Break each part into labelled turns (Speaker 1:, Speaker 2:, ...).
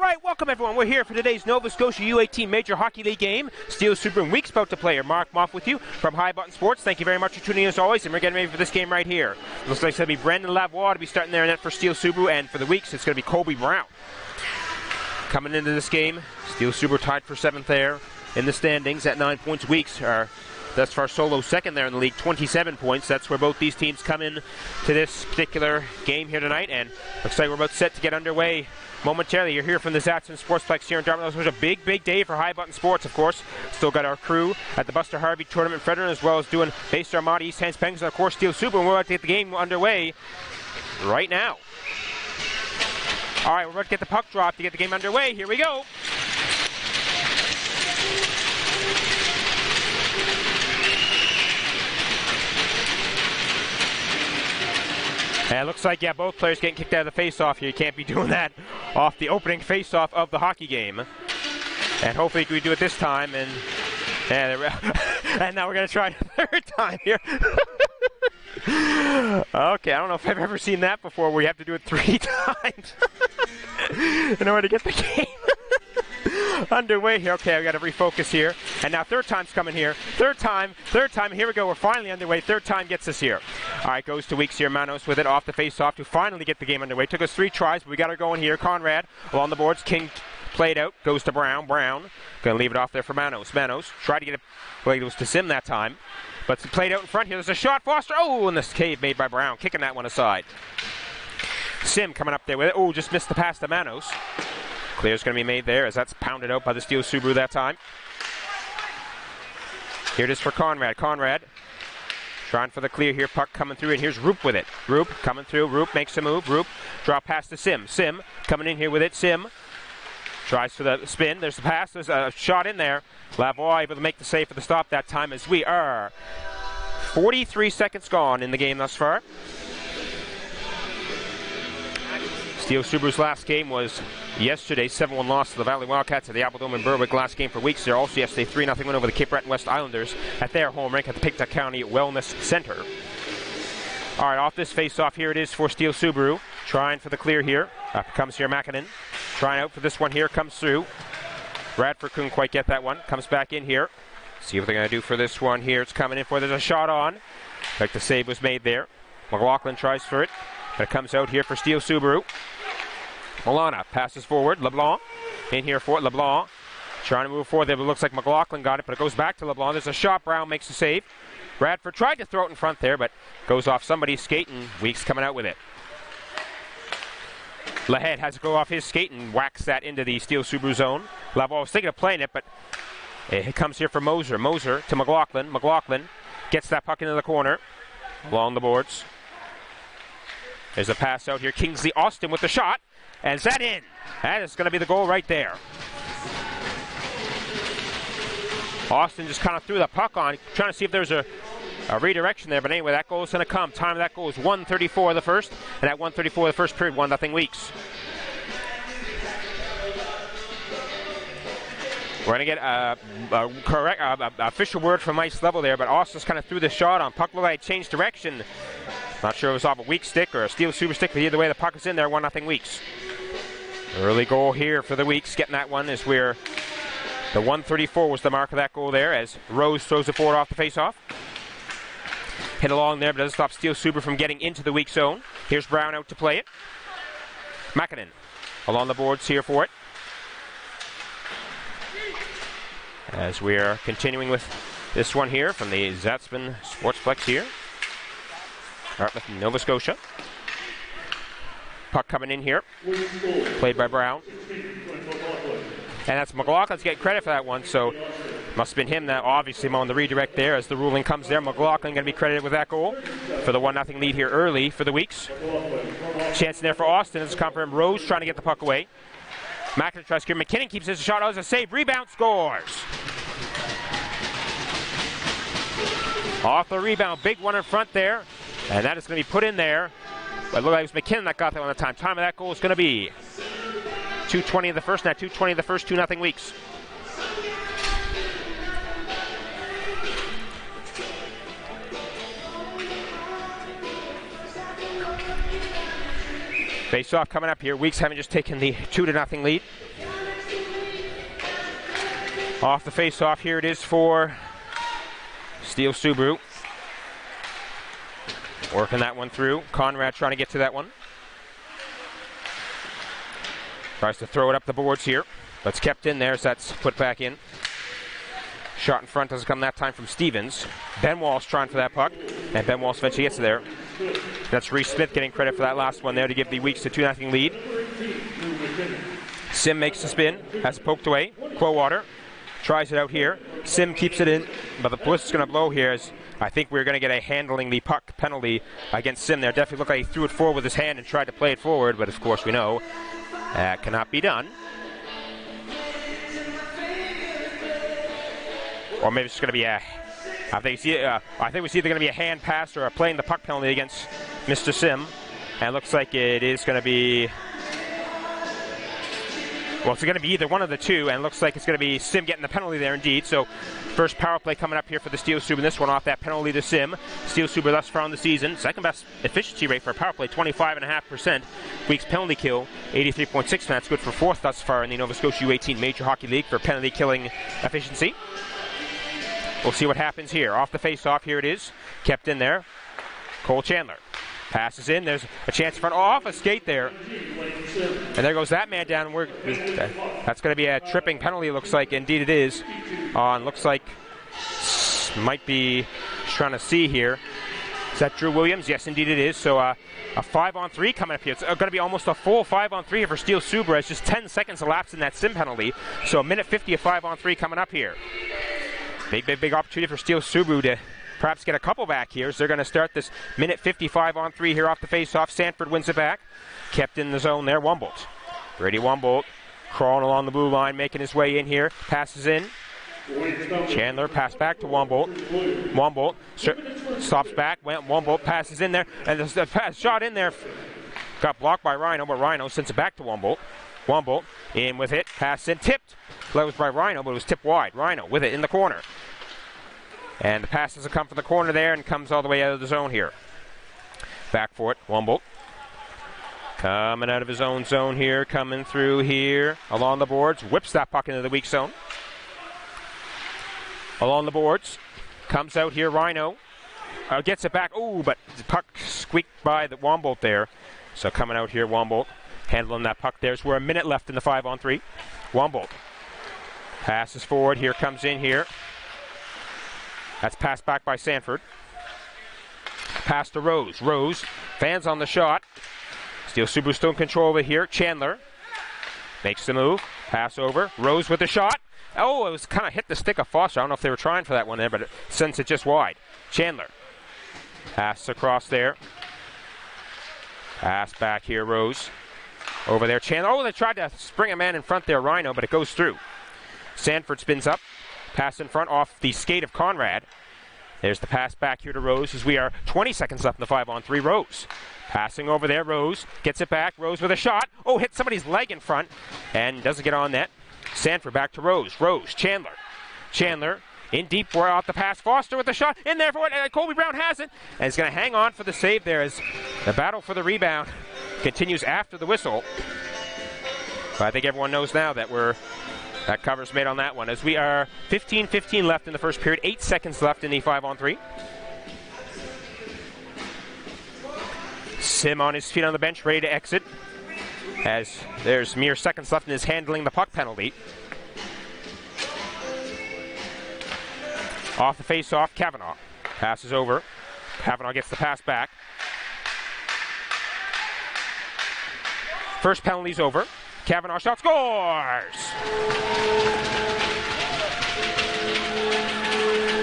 Speaker 1: right, welcome everyone. We're here for today's Nova Scotia U18 Major Hockey League game. Steele, Subaru, and Weeks about to play. Mark Moff with you from High Button Sports. Thank you very much for tuning in as always, and we're getting ready for this game right here. Looks like it's going to be Brendan Lavoie to be starting there in net for Steele, Subaru, and for the Weeks, it's going to be Colby Brown. Coming into this game, Steele, Subaru tied for 7th there in the standings at 9 points. Weeks are thus far solo second there in the league, 27 points. That's where both these teams come in to this particular game here tonight, and looks like we're about set to get underway momentarily. You're here from the Zatson Sportsplex here in Dartmouth. It was a big day for High Button Sports, of course. Still got our crew at the Buster Harvey Tournament in Fredericton, as well as doing Base Armada, East Hants Penguins, and of course Steele Super, and we're about to get the game underway right now. All right, we're about to get the puck drop to get the game underway. Here we go. And it looks like, yeah, both players getting kicked out of the face-off here. You can't be doing that off the opening face-off of the hockey game. And hopefully we do it this time. And now we're going to try it a third time here. Okay, I don't know if I've ever seen that before, where you have to do it 3 times in order to get the game underway here. Okay, we got to refocus here. And now third time's coming here. Third time. Here we go. We're finally underway. Third time gets us here. All right, goes to Weeks here. Manos with it off the face-off to finally get the game underway. Took us 3 tries, but we got her going here. Conrad along the boards. King played out. Goes to Brown. Going to leave it off there for Manos. Manos tried to get it. Well, it was to Sim that time. But played out in front here. There's a shot. Foster. Oh, and this cave made by Brown. Kicking that one aside. Sim coming up there with it. Oh, just missed the pass to Manos. Clear's going to be made there as that's pounded out by the Steele Subaru that time. Here it is for Conrad. Conrad trying for the clear here. Puck coming through, and here's Roop with it. Roop coming through. Roop makes a move. Roop drop pass to Sim. Sim coming in here with it. Sim tries for the spin. There's the pass. There's a shot in there. Lavoie able to make the save for the stop that time, as we are 43 seconds gone in the game thus far. Steele Subaru's last game was yesterday, 7-1 loss to the Valley Wildcats at the Apple Dome in Berwick. Last game for Weeks there. Also yesterday, 3-0 win over the Cape Breton West Islanders at their home rink at the Pictou County Wellness Center. All right, off this face-off here it is for Steele Subaru. Trying for the clear here. Up comes here Mackinnon. Trying out for this one here. Comes through. Bradford couldn't quite get that one. Comes back in here. See what they're going to do for this one here. It's coming in for. There's a shot on. Like the save was made there. McLaughlin tries for it. But it comes out here for Steele Subaru. Milana passes forward. LeBlanc in here for it. LeBlanc trying to move forward there, but it looks like McLaughlin got it, but it goes back to LeBlanc. There's a shot. Brown makes the save. Bradford tried to throw it in front there, but goes off somebody's skate, and Weeks coming out with it. Lahead has to go off his skate and whacks that into the Steele Subaru zone. Lavoie was thinking of playing it, but it comes here for Moser. Moser to McLaughlin. McLaughlin gets that puck into the corner along the boards. There's a pass out here. Kingsley Austin with the shot. And is that in? That is going to be the goal right there. Austin just kind of threw the puck on, trying to see if there's a redirection there. But anyway, that goal is going to come. Time of that goal is 1:34 of the first. And at 1:34 of the first period, 1-0 Weeks. We're going to get a correct official word from ice level there. But Austin kind of threw the shot on. Puck looked like it changed direction. Not sure if it was off a Weeks stick or a Steele Super stick, but either way, the puck is in there. 1-0 Weeks. Early goal here for the Weeks. Getting that one is where the 1:34 was the mark of that goal there, as Rose throws it forward off the face-off. Hit along there, but doesn't stop Steele Super from getting into the Weeks zone. Here's Brown out to play it. Mackinnon along the boards here for it. As we are continuing with this one here from the Zatzman Sportsplex here. Dartmouth, Nova Scotia. Puck coming in here. Played by Brown. And that's McLaughlin's getting credit for that one, so must have been him that obviously on the redirect there as the ruling comes there. McLaughlin going to be credited with that goal for the 1-0 lead here early for the Weeks. Chance there for Austin. It's come from Rose trying to get the puck away. McIntyre tries to clear. McKinnon keeps his shot out as a save. Rebound, scores. Off the rebound. Big one in front there. And that is going to be put in there. But it looked like it was McKinnon that got that one at the time. Time of that goal is going to be 2:20 of the first. Now 2:20 of the first. 2-0 Weeks. Face-off coming up here. Weeks having just taken the 2-0 lead. Off the face-off, here it is for Steele Subaru. Working that one through. Conrad trying to get to that one. Tries to throw it up the boards here. But it's kept in there, so that's put back in. Shot in front doesn't come that time from Stevens. Ben Walsh trying for that puck. And Ben Walsh eventually gets there. That's Reese Smith getting credit for that last one there to give the Weeks a 2-0 lead. Sim makes the spin. Has it poked away. Quowater tries it out here. Sim keeps it in. But the bliss is going to blow here as I think we're going to get a handling the puck penalty against Sim there. Definitely looked like he threw it forward with his hand and tried to play it forward. But of course we know that cannot be done. Or maybe it's going to be a... I think it's either going to be a hand pass or a playing the puck penalty against Mr. Sim. And it looks like it is going to be... Well, it's going to be either one of the two, and it looks like it's going to be Sim getting the penalty there indeed. So first power play coming up here for the Steele Subaru. This one off that penalty to Sim. Steele Subaru thus far on the season. Second best efficiency rate for a power play, 25.5%. Weeks penalty kill, 83.6. That's good for fourth thus far in the Nova Scotia U18 Major Hockey League for penalty killing efficiency. We'll see what happens here. Off the face-off, here it is. Kept in there. Cole Chandler. Passes in. There's a chance front. Off a skate there. And there goes that man down. That's going to be a tripping penalty, looks like. Indeed it is. Looks like might be trying to see here. Is that Drew Williams? Yes, indeed it is. So a 5-on-3 coming up here. It's going to be almost a full 5-on-3 here for Steele Subaru. It's just 10 seconds elapsed in that Sim penalty. So a minute 50 of 5-on-3 coming up here. Big opportunity for Steele Subaru to perhaps get a couple back here. So they're going to start this minute 55-on-3 here off the face-off. Sanford wins it back. Kept in the zone there. Wumbolt. Brady Wumbolt crawling along the blue line, making his way in here. Passes in. Chandler pass back to Wumbolt. Wumbolt stops back. Wumbolt passes in there. And the pass shot in there got blocked by Rhino, but Rhino sends it back to Wumbolt. Wumbolt in with it. Pass in. Tipped. That was by Rhino, but it was tipped wide. Rhino with it in the corner. And the pass doesn't come from the corner there and comes all the way out of the zone here. Back for it. Wumbolt. Coming out of his own zone here. Coming through here. Along the boards. Whips that puck into the weak zone. Along the boards. Comes out here. Rhino. Gets it back. Ooh, but the puck squeaked by the Wumbolt there. So coming out here, Wumbolt. Handling that puck there. So we're a minute left in the 5-on-3. Wumbolt. Passes forward. Here comes in here. That's passed back by Sanford. Pass to Rose. Rose. Fans on the shot. Steele Subaru still in control of it here. Chandler. Makes the move. Pass over. Rose with the shot. Oh, it was kind of hit the stick of Foster. I don't know if they were trying for that one there, but it sends it just wide. Chandler. Pass across there. Pass back here. Rose. Over there. Chandler. Oh, they tried to spring a man in front there, Rhino, but it goes through. Sanford spins up. Pass in front off the skate of Conrad. There's the pass back here to Rose as we are 20 seconds left in the 5-on-3. Rose. Passing over there. Rose gets it back. Rose with a shot. Oh, hit somebody's leg in front and doesn't get on net. Sanford back to Rose. Rose. Chandler. Chandler in deep off the pass. Foster with the shot. In there for it. Colby Brown has it. And he's going to hang on for the save there as the battle for the rebound continues after the whistle. But I think everyone knows now that that cover's made on that one. As we are 15-15 left in the first period. 8 seconds left in the 5-on-3. Sim on his feet on the bench, ready to exit. As there's mere seconds left in his handling the puck penalty. Off the face-off, Kavanaugh. Passes over. Kavanaugh gets the pass back. First penalty's over. Kavanaugh shot, scores!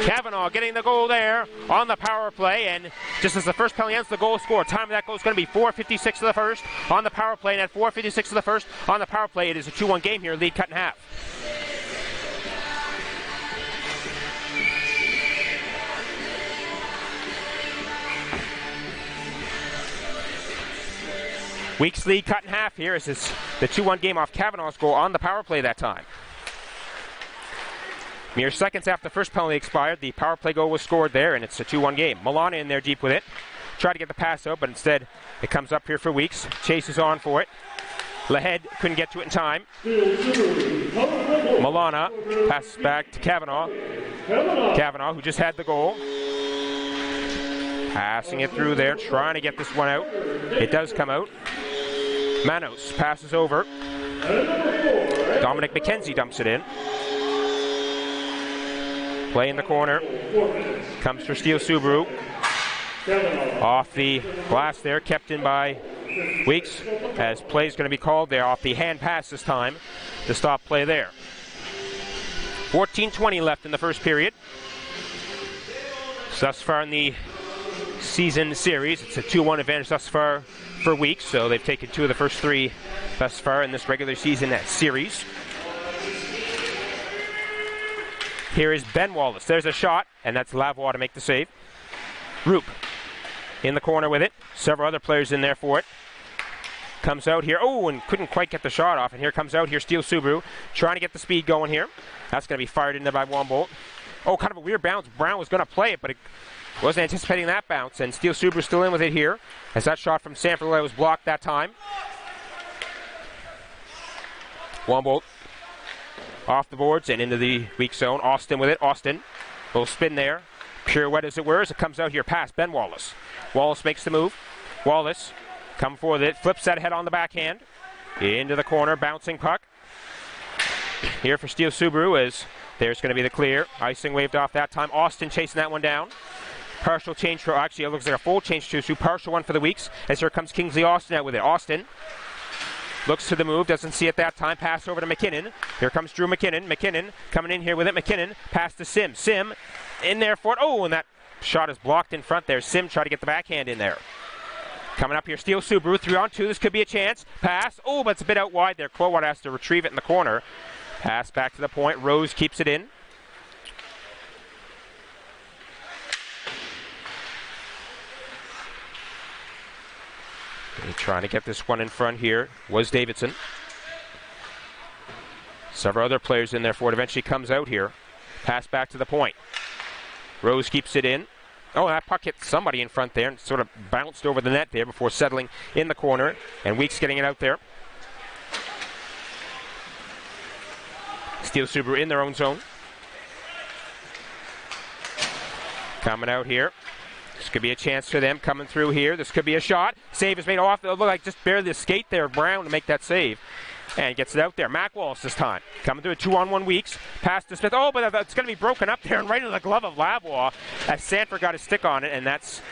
Speaker 1: Kavanaugh getting the goal there on the power play, and just as the first penalty ends, the goal scored. Time of that goal is going to be 4:56 of the first on the power play, and at 4:56 of the first on the power play, it is a 2-1 game here, lead cut in half. Weeks lead cut in half here as it's the 2-1 game off Kavanaugh's goal on the power play that time. Mere seconds after the first penalty expired, the power play goal was scored there, and it's a 2-1 game. Milana in there deep with it. tried to get the pass out, but instead it comes up here for Weeks. Chases on for it. Lahead couldn't get to it in time. Milana passes back to Kavanaugh. Kavanaugh, who just had the goal. Passing it through there, trying to get this one out. It does come out. Manos passes over. Dominic McKenzie dumps it in. Play in the corner. Comes for Steele Subaru. Off the glass there, kept in by Weeks, as play is going to be called there off the hand pass this time to stop play there. 14:20 left in the first period. So thus far in the season series, it's a 2-1 advantage thus far for Weeks, so they've taken 2 of the first 3 thus far in this regular season series. Here is Ben Wallace. There's a shot, and that's Lavoie to make the save. Roop in the corner with it. Several other players in there for it. Comes out here. Oh, and couldn't quite get the shot off. And here comes out here Steele Subaru, trying to get the speed going here. That's going to be fired into by Wombolt. Oh, kind of a weird bounce. Brown was going to play it, but it wasn't anticipating that bounce. And Steele Subaru still in with it here, as that shot from Sanford was blocked that time. Wombolt off the boards and into the weak zone. Austin with it. Austin. Little spin there. Pirouette as it were, as it comes out here past Ben Wallace. Wallace makes the move. Wallace come for it. Flips that head on the backhand. Into the corner. Bouncing puck. Here for Steele Subaru as there's going to be the clear. Icing waved off that time. Austin chasing that one down. Partial change for, actually it looks like a full change to partial one for the Weeks, as here comes Kingsley Austin out with it. Austin looks to the move, doesn't see it that time. Pass over to McKinnon. Here comes Drew McKinnon. McKinnon coming in here with it. McKinnon pass to Sim. Sim in there for it. Oh, and that shot is blocked in front there. Sim tried to get the backhand in there. Coming up here, Steele Subaru, 3-on-2. This could be a chance. Pass. Oh, but it's a bit out wide there. Cloward has to retrieve it in the corner. Pass back to the point. Rose keeps it in. Trying to get this one in front here was Davidson. Several other players in there for it. Eventually comes out here. Pass back to the point. Rose keeps it in. Oh, that puck hit somebody in front there and sort of bounced over the net there before settling in the corner. And Weeks getting it out there. Steele Subaru in their own zone. Coming out here. This could be a chance for them coming through here. This could be a shot. Save is made off. It looked like just barely a skate there. Brown to make that save. And gets it out there. Mac Wallace this time. Coming through a 2-on-1 Weeks. Pass to Smith. Oh, but it's going to be broken up there and right into the glove of Lavoie as Sanford got his stick on it. And that's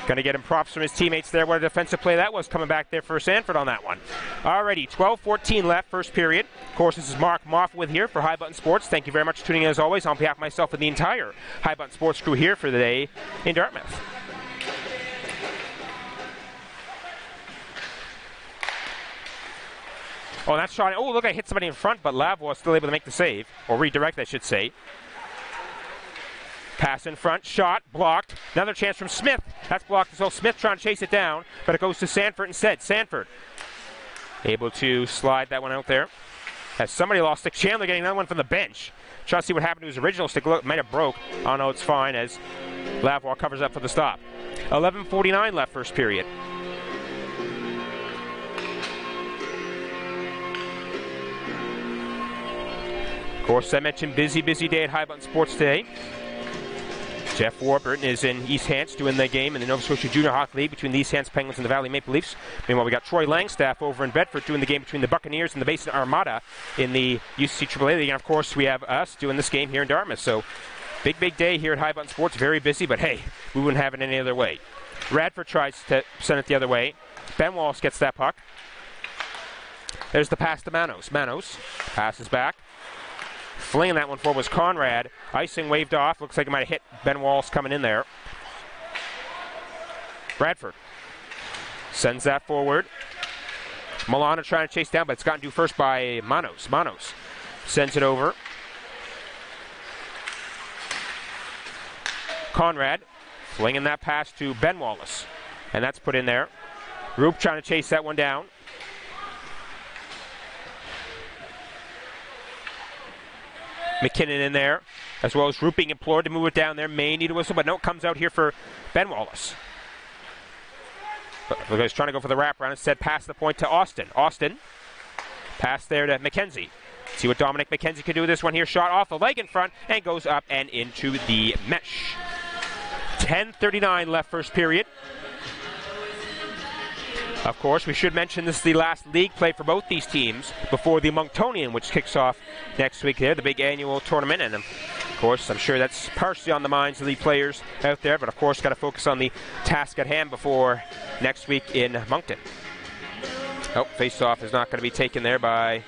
Speaker 1: going to get him props from his teammates there. What a defensive play that was coming back there for Sanford on that one. Alrighty, 12:14 left, first period. Of course, this is Mark Moffat here for High Button Sports. Thank you very much for tuning in as always on behalf of myself and the entire High Button Sports crew here for the day in Dartmouth. Oh, that shot. Oh, look, I hit somebody in front, but Lavoie was still able to make the save, or redirect, I should say. Pass in front, shot, blocked. Another chance from Smith. That's blocked as well. Smith trying to chase it down, but it goes to Sanford instead. Sanford able to slide that one out there. As somebody lost stick. Chandler getting another one from the bench. Trying to see what happened to his original stick. Look, might have broke. Oh, no, it's fine as Lavoie covers up for the stop. 11:49 left, first period. Of course, I mentioned busy day at High Button Sports today. Jeff Warburton is in East Hants doing the game in the Nova Scotia Junior Hockey League between the East Hants Penguins and the Valley Maple Leafs. Meanwhile, we got Troy Langstaff over in Bedford doing the game between the Buccaneers and the Basin Armada in the UCC AAA League. And, of course, we have us doing this game here in Dartmouth. So, big day here at High Button Sports. Very busy, but, hey, we wouldn't have it any other way. Radford tries to send it the other way. Ben Wallace gets that puck. There's the pass to Manos. Manos passes back. Flinging that one forward was Conrad. Icing waved off. Looks like it might have hit Ben Wallace coming in there. Bradford sends that forward. Milana trying to chase down, but it's gotten to first by Manos. Manos sends it over. Conrad flinging that pass to Ben Wallace. And that's put in there. Roop trying to chase that one down. McKinnon in there, as well as Roop being implored to move it down there. May need a whistle, but no, it comes out here for Ben Wallace. The guy's trying to go for the wraparound. Instead, pass the point to Austin. Austin, pass there to McKenzie. See what Dominic McKenzie can do with this one here. Shot off the leg in front and goes up and into the mesh. 10:39 left first period. Of course, we should mention this is the last league play for both these teams before the Monctonian, which kicks off next week there, the big annual tournament. And, of course, I'm sure that's partially on the minds of the players out there, but, of course, got to focus on the task at hand before next week in Moncton. Oh, face-off is not going to be taken there by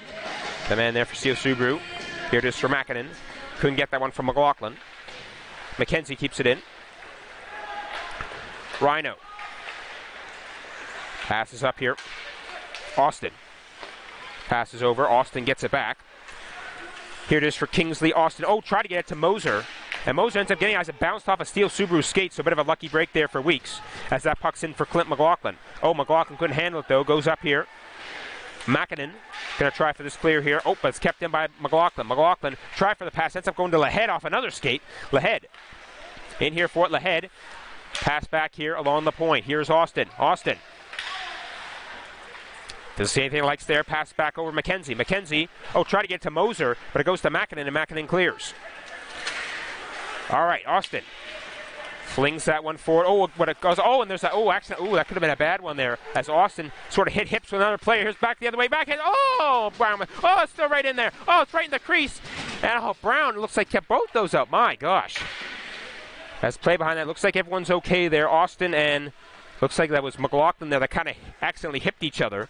Speaker 1: the man there for Steele Subaru. Here it is for Makinen. Couldn't get that one from McLaughlin. McKenzie keeps it in. Rhino. Passes up here. Austin. Passes over. Austin gets it back. Here it is for Kingsley. Austin. Oh, try to get it to Moser. And Moser ends up getting it as it bounced off a Steele Subaru skate, so a bit of a lucky break there for Weeks as that puck's in for Clint McLaughlin. Oh, McLaughlin couldn't handle it, though. Goes up here. Makinen going to try for this clear here. Oh, but it's kept in by McLaughlin. McLaughlin try for the pass. Ends up going to Lahead off another skate. Lahead in here for it. Lahead. Pass back here along the point. Here's Austin. Austin. Doesn't see anything likes there. Pass back over McKenzie. McKenzie, oh, try to get to Moser, but it goes to Makinen, and Makinen clears. All right, Austin flings that one forward. Oh, but it goes. Oh, and there's that. Oh, accident. Oh, that could have been a bad one there. As Austin sort of hit hips with another player. Here's back the other way. Backhand. Oh, Brown. Oh, it's still right in there. Oh, it's right in the crease. And oh, Brown looks like kept both those up. My gosh. As play behind that, looks like everyone's okay there. Austin and looks like that was McLaughlin there that kind of accidentally hipped each other.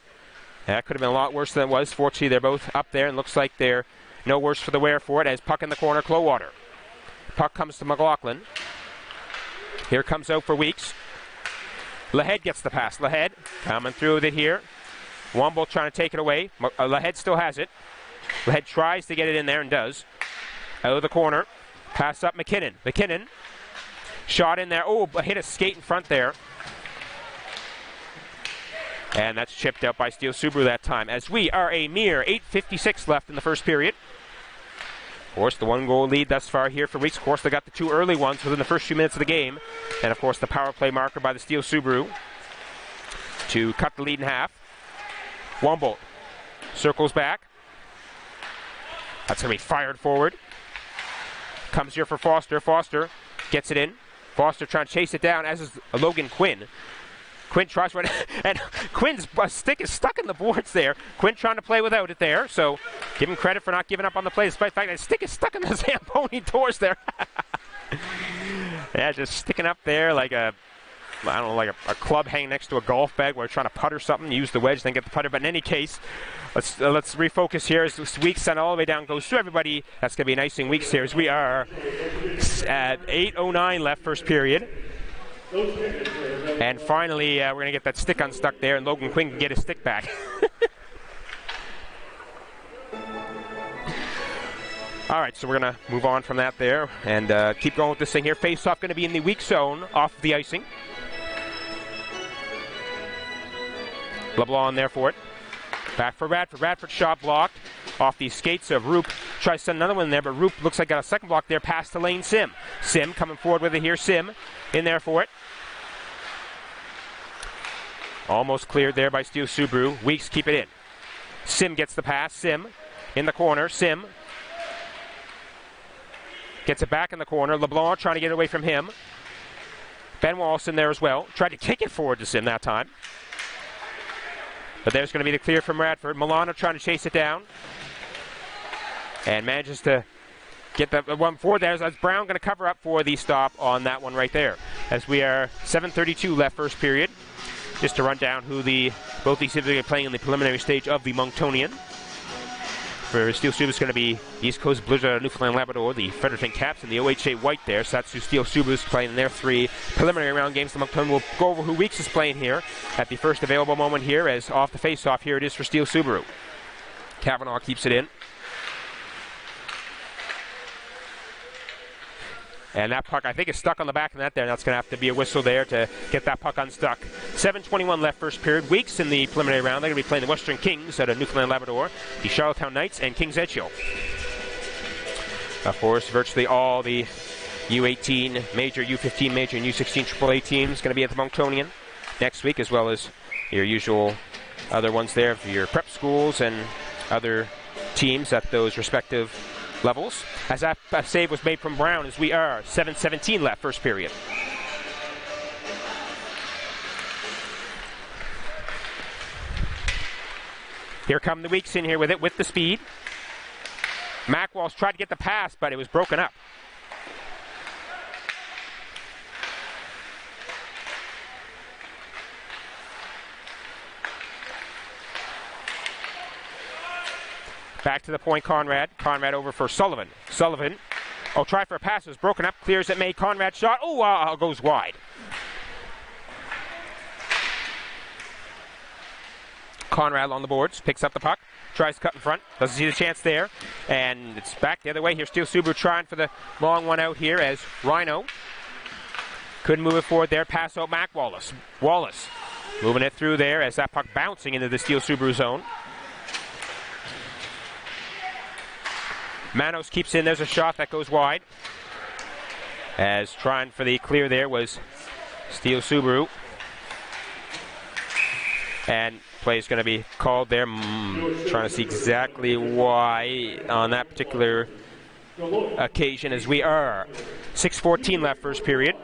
Speaker 1: That could have been a lot worse than it was. Fortunately, they're both up there, and looks like they're no worse for the wear for it as puck in the corner, Clowater. Puck comes to McLaughlin. Here comes out for Weeks. Lahead gets the pass. Lahead coming through with it here. Womble trying to take it away. Lahead still has it. Lahead tries to get it in there and does. Out of the corner. Pass up McKinnon. McKinnon. Shot in there. Oh, hit a skate in front there. And that's chipped out by Steele Subaru that time, as we are a mere 8:56 left in the first period. Of course, the one-goal lead thus far here for Weeks. Of course, they got the two early ones within the first few minutes of the game. And, of course, the power play marker by the Steele Subaru to cut the lead in half. Womble circles back. That's going to be fired forward. Comes here for Foster. Foster gets it in. Foster trying to chase it down, as is Logan Quinn. Quinn tries right, and Quinn's stick is stuck in the boards there. Quinn trying to play without it there, so give him credit for not giving up on the play, despite the fact that his stick is stuck in the Zamboni doors there. Yeah, just sticking up there like a, I don't know, like a club hanging next to a golf bag where you're trying to putter something, use the wedge, then get the putter. But in any case, let's refocus here as Weeks sent all the way down, goes through everybody. That's going to be an icing Weeks here as we are at 8:09 left first period. And finally, we're going to get that stick unstuck there, and Logan Quinn can get his stick back. All right, so we're going to move on from that there and keep going with this thing here. Face-off going to be in the weak zone off the icing. LeBlanc in there for it. Back for Radford. Radford shot blocked off the skates of Roop. Tries to send another one in there, but Roop looks like got a second block there. Pass to Lane Sim. Sim coming forward with it here. Sim in there for it. Almost cleared there by Steele Subaru. Weeks keep it in. Sim gets the pass. Sim in the corner. Sim gets it back in the corner. LeBlanc trying to get away from him. Ben Wallace in there as well. Tried to kick it forward to Sim that time. But there's going to be the clear from Radford. Milano trying to chase it down. And manages to get the one forward there. As Brown going to cover up for the stop on that one right there. As we are 7:32 left first period. Just to run down who both these teams are playing in the preliminary stage of the Monctonian. For Steele Subaru, it's going to be East Coast Blizzard, Newfoundland Labrador, the Fredericton Caps, and the OHA White there. So that's who Steele Subaru is playing in their three preliminary round games. The Monctonian will go over who Weeks is playing here at the first available moment here, as off the face-off here it is for Steele Subaru. Kavanaugh keeps it in. And that puck, I think, is stuck on the back of the net there. That's going to have to be a whistle there to get that puck unstuck. 7:21 left first period. Weeks in the preliminary round. They're going to be playing the Western Kings out of Newfoundland Labrador, the Charlottetown Knights, and Kings Edgehill. Of course, virtually all the U18 major, U15 major, and U16 AAA teams going to be at the Monctonian. next week, as well as your usual other ones there for your prep schools and other teams at those respective levels. As that save was made from Brown, as we are 7:17 left, first period. Here come the Weeks in here with it, with the speed. Mackwalsh tried to get the pass, but it was broken up. Back to the point, Conrad. Conrad over for Sullivan. Sullivan, try for a pass. It was broken up. Clears it, made. Conrad shot. Goes wide. Conrad on the boards. Picks up the puck. Tries to cut in front. Doesn't see the chance there. And it's back the other way. Here's Steele Subaru trying for the long one out here as Rhino. Couldn't move it forward there. Pass out Mac Wallace. Wallace moving it through there as that puck bouncing into the Steele Subaru zone. Manos keeps in. There's a shot that goes wide. As trying for the clear there was Steele Subaru. And play is going to be called there. Trying to see exactly why on that particular occasion, as we are 6:14 left, first period.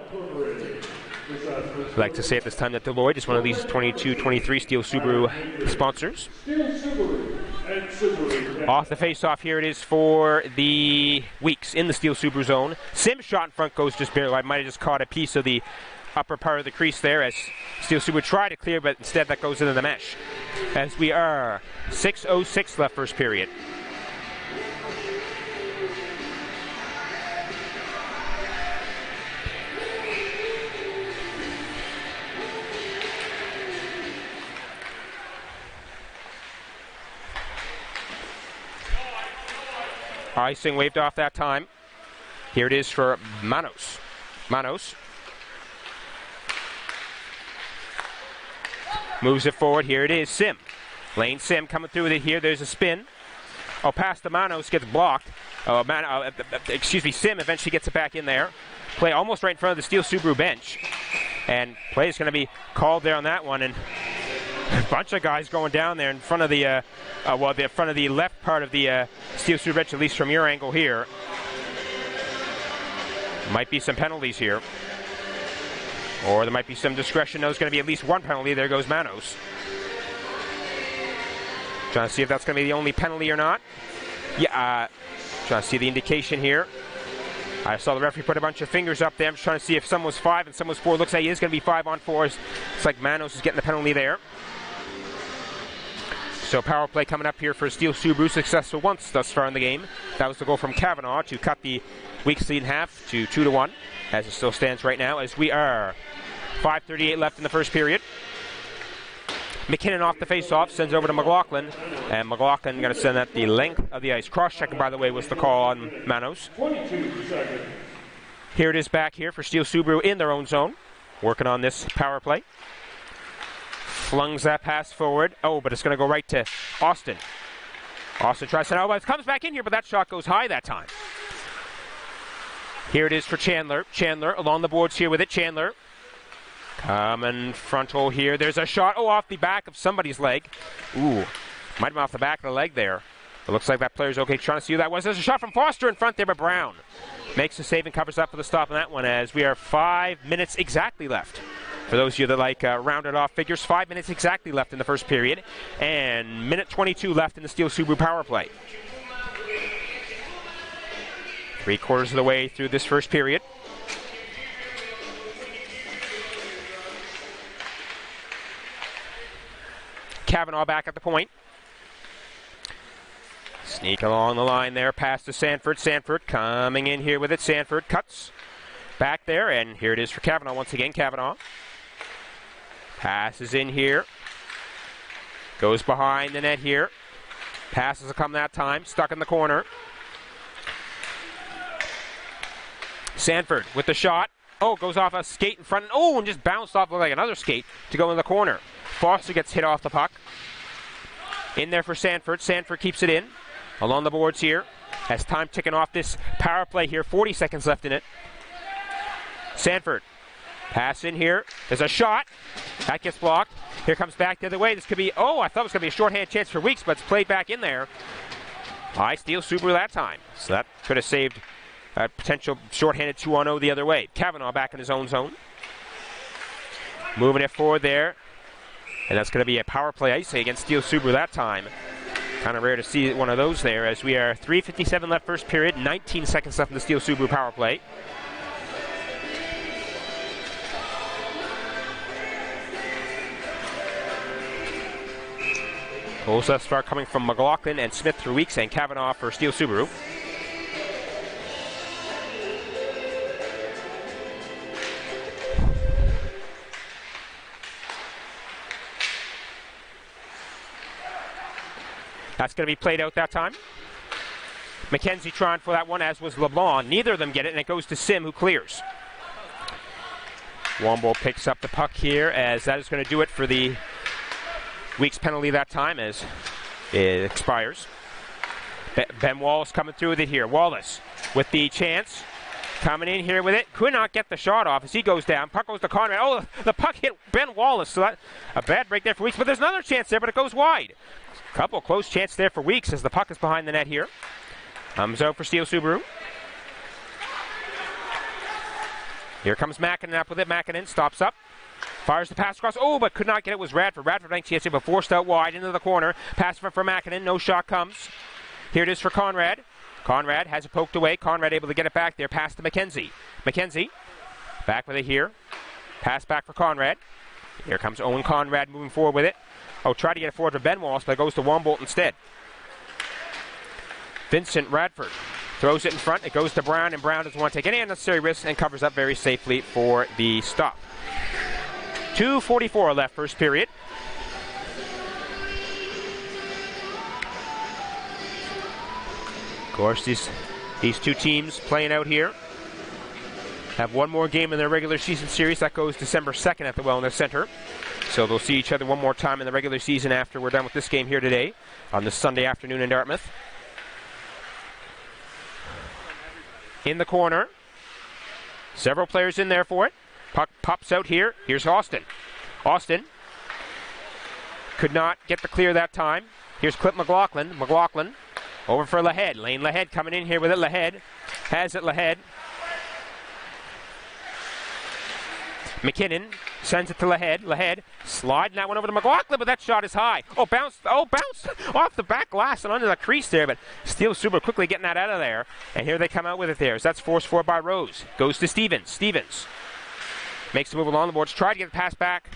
Speaker 1: I'd like to say at this time that Deloitte is one of these 22-23 Steele Subaru sponsors. Off the face-off, here it is for the Weeks in the Steele Subaru zone. Sim's shot in front goes just barely. I might have just caught a piece of the upper part of the crease there as Steele Subaru tried to clear, but instead that goes into the mesh. As we are 6:06 left, first period. Icing waved off that time. Here it is for Manos. Manos moves it forward. Here it is, Sim. Lane Sim coming through with it here. There's a spin. Pass to Manos, gets blocked. Sim eventually gets it back in there. Play almost right in front of the Steele Subaru bench. And play is going to be called there on that one. And a bunch of guys going down there in front of the, front of the left part of the Steele Subaru bench, at least from your angle here. Might be some penalties here. Or there might be some discretion. There's going to be at least one penalty. There goes Manos. Trying to see if that's going to be the only penalty or not. Yeah, trying to see the indication here. I saw the referee put a bunch of fingers up there. I'm just trying to see if some was 5 and some was 4. Looks like he is going to be 5-on-4. It's like Manos is getting the penalty there. So power play coming up here for Steele Subaru, successful once thus far in the game. That was the goal from Kavanaugh to cut the Weeks lead in half to 2-1, as it still stands right now, as we are 5:38 left in the first period. McKinnon off the face-off, sends over to McLaughlin, and McLaughlin going to send that the length of the ice. Cross-checking, by the way, was the call on Manos. Here it is back here for Steele Subaru in their own zone, working on this power play. Flungs that pass forward. But it's going to go right to Austin. Austin tries to, it comes back in here, but that shot goes high that time. Here it is for Chandler. Chandler along the boards here with it. Chandler coming frontal here. There's a shot. Off the back of somebody's leg. Might have been off the back of the leg there. It looks like that player's okay. Trying to see who that was. There's a shot from Foster in front there, but Brown makes the save and covers up for the stop on that one, as we are 5 minutes exactly left. For those of you that like rounded off figures, 5 minutes exactly left in the first period, and minute 22 left in the Steele Subaru power play. 3/4 of the way through this first period. Kavanaugh back at the point. Sneak along the line there, pass to Sanford. Sanford coming in here with it. Sanford cuts back there, and here it is for Kavanaugh once again. Kavanaugh passes in here. Goes behind the net here. Passes will come that time. Stuck in the corner. Sanford with the shot. Goes off a skate in front. And just bounced off like another skate to go in the corner. Foster gets hit off the puck. In there for Sanford. Sanford keeps it in. Along the boards here. Has time ticking off this power play here. 40 seconds left in it. Sanford. Pass in here. There's a shot. That gets blocked. Here comes back the other way. This could be, oh, I thought it was going to be a shorthand chance for Weeks, but it's played back in there. By Steele Subaru that time. So that could have saved a potential shorthanded 2-on-0 the other way. Kavanaugh back in his own zone. Moving it forward there. And that's going to be a power play icing against Steele Subaru that time. Kind of rare to see one of those there, as we are 3:57 left first period, 19 seconds left in the Steele Subaru power play. Goals thus far coming from McLaughlin and Smith for Weeks and Kavanaugh for Steele Subaru. That's going to be played out that time. McKenzie trying for that one, as was LeBlanc. Neither of them get it, and it goes to Sim, who clears. Womble picks up the puck here, as that is going to do it for the Weeks penalty that time, as it expires. Ben Wallace coming through with it here. Wallace with the chance. Coming in here with it. Could not get the shot off as he goes down. Puck goes to Conrad. Oh, the puck hit Ben Wallace. So that a bad break there for Weeks, but there's another chance there, but it goes wide. Couple close chances there for Weeks as the puck is behind the net here. Comes out for Steele Subaru. Here comes Mackinnon up with it. Mackinnon stops up. Fires the pass across. Oh, but could not get it. Was Radford. Radford thanks to but forced out wide into the corner. Pass for Mackinnon. No shot comes. Here it is for Conrad. Conrad has it poked away. Conrad able to get it back there. Pass to McKenzie. McKenzie back with it here. Pass back for Conrad. Here comes Owen Conrad moving forward with it. Oh, try to get it forward for Ben Wallace, but it goes to Wombolt instead. Vincent Radford throws it in front. It goes to Brown, and Brown doesn't want to take any unnecessary risks and covers up very safely for the stop. 2:44 left first period. Of course, these two teams playing out here have one more game in their regular season series. That goes December 2nd at the Wellness Center. So they'll see each other one more time in the regular season after we're done with this game here today on this Sunday afternoon in Dartmouth. In the corner. Several players in there for it. Puck pops out here. Here's Austin. Austin could not get the clear that time. Here's Clint McLaughlin. McLaughlin over for Lahead. Lane Lahead coming in here with it. Lahead has it. Lahead. McKinnon sends it to Lahead. Lahead sliding that one over to McLaughlin, but that shot is high. Bounced off the back glass and under the crease there, but Steele Subaru quickly getting that out of there. And here they come out with it there. So that's forced forward by Rose. Goes to Stevens. Stevens makes the move along the boards. Try to get the pass back.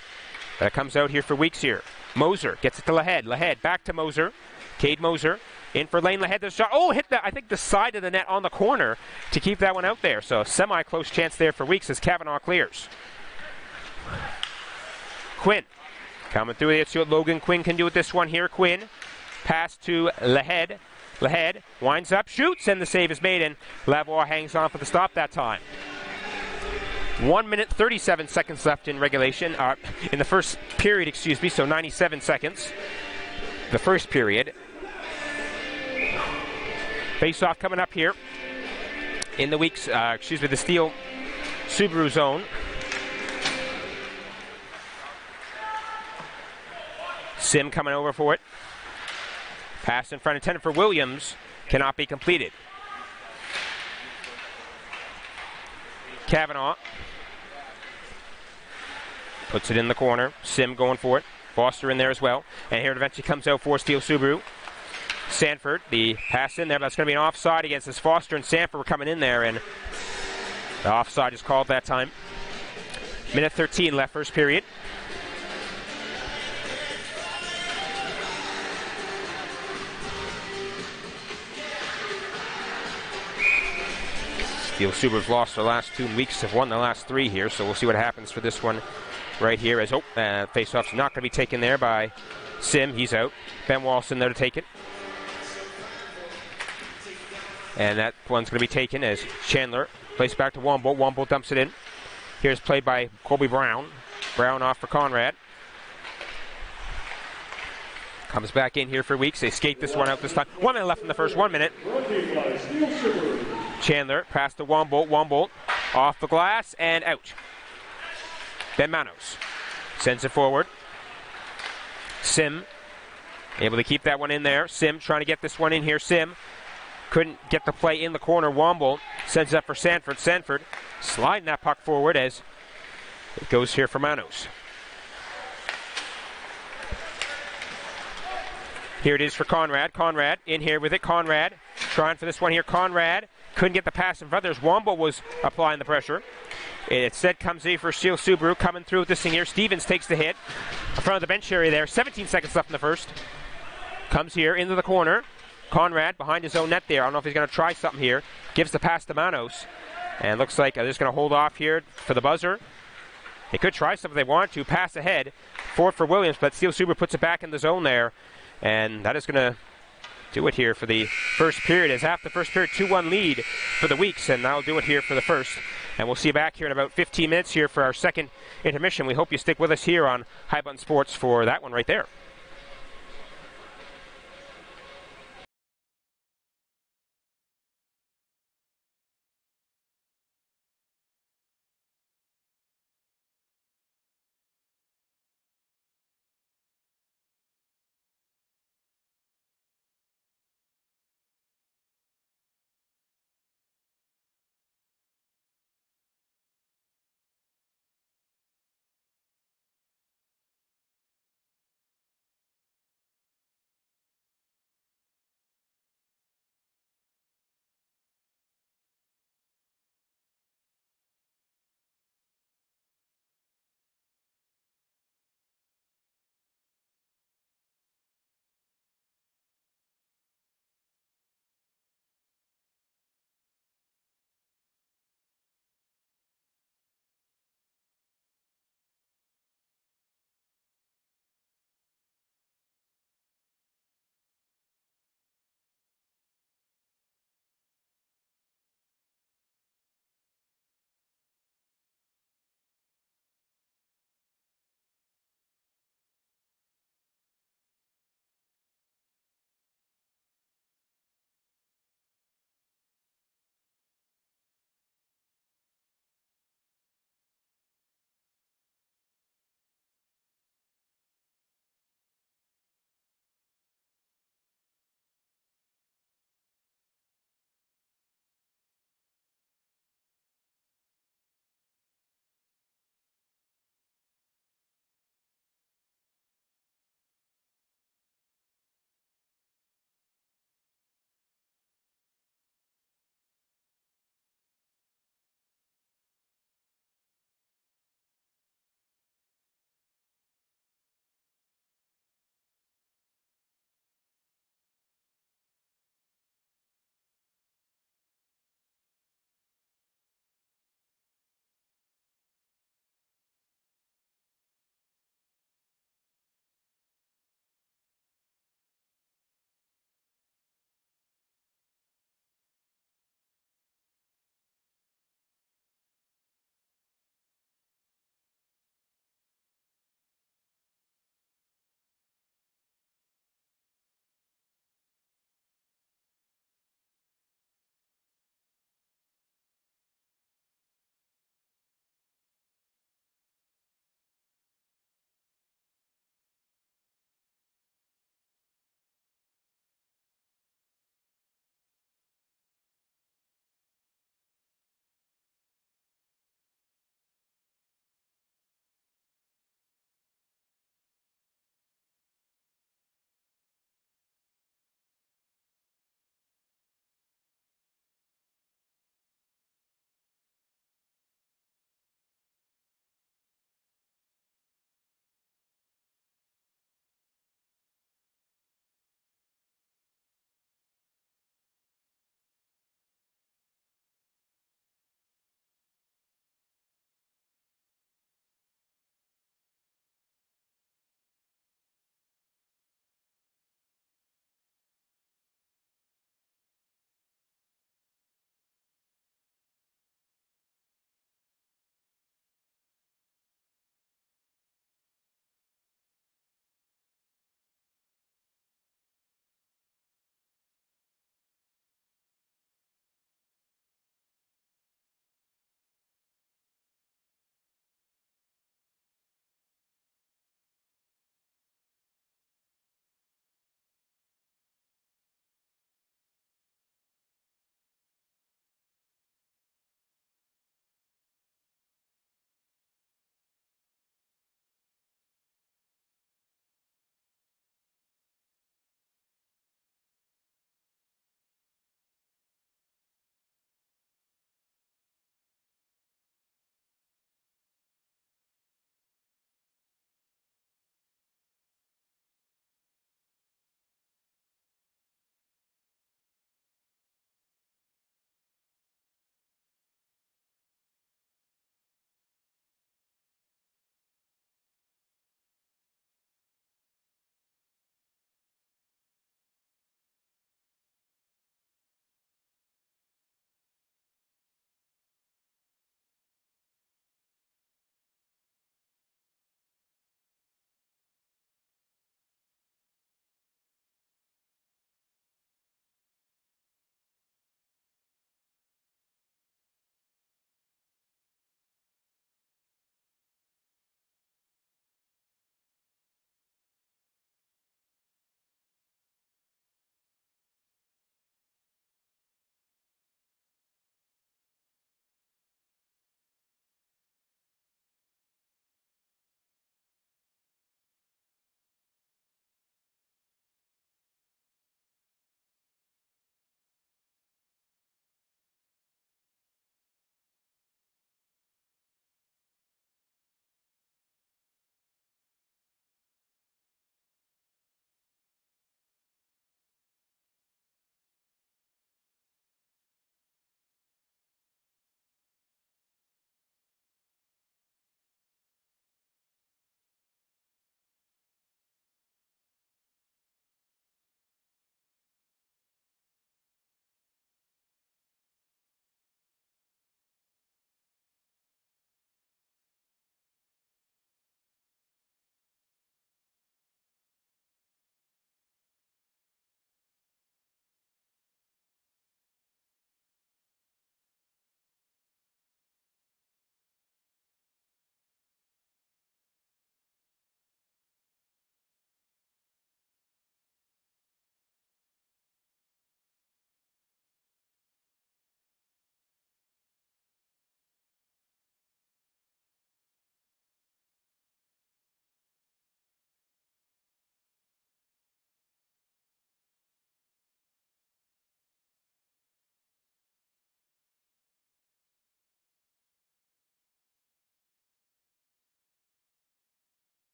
Speaker 1: But it comes out here for Weeks here. Moser gets it to Lahead. Lahead back to Moser. Cade Moser in for Lane Lahead. The shot. Oh, hit I think the side of the net on the corner to keep that one out there. So a semi-close chance there for Weeks as Kavanaugh clears. Quinn coming through. Let's see what Logan Quinn can do with this one here. Quinn pass to Lahead. Lahead winds up, shoots, and the save is made, and Lavoie hangs on for the stop that time. 1 minute 37 seconds left in regulation, in the first period, excuse me, so 97 seconds. The first period. Face-off coming up here in the the Steele Subaru zone. Sim coming over for it. Pass in front intended for Williams. Cannot be completed. Kavanaugh puts it in the corner. Sim going for it. Foster in there as well. And here it eventually comes out for Steele Subaru. Sanford, the pass in there, but it's going to be an offside against this. Foster and Sanford were coming in there, and the offside is called that time. Minute 13 left first period. Steele Subaru's lost their last 2 weeks, have won the last 3 here, so we'll see what happens for this one right here. As face-off's not going to be taken there by Sim. He's out. Ben Wallace in there to take it. And that one's going to be taken as Chandler plays back to Wombolt. Wombolt dumps it in. Here's played by Colby Brown. Brown off for Conrad. Comes back in here for Weeks. They skate this one out this time. 1 minute left in the first 1 minute. Chandler pass to Wombolt. Wombolt off the glass and out. Ben Manos Sends it forward. Sim able to keep that one in there. Sim trying to get this one in here. Sim couldn't get the play in the corner. Womble sends it up for Sanford. Sanford sliding that puck forward as it goes here for Manos. Here it is for Conrad. Conrad in here with it. Conrad trying for this one here. Conrad couldn't get the pass in front. There's Womble was applying the pressure. It instead comes in for Steele Subaru coming through with this thing here. Stevens takes the hit in front of the bench area there. 17 seconds left in the first. Comes here into the corner. Conrad behind his own net there. I don't know if he's going to try something here. Gives the pass to Manos. And looks like they're just going to hold off here for the buzzer. They could try something if they want to. Pass ahead. Forward for Williams, but Steele Subaru puts it back in the zone there. And that is going to do it here for the first period. As half the first period, 2-1 lead for the Weeks. And that'll do it here for the first. And we'll see you back here in about 15 minutes here for our second intermission. We hope you stick with us here on High Button Sports for that one right there.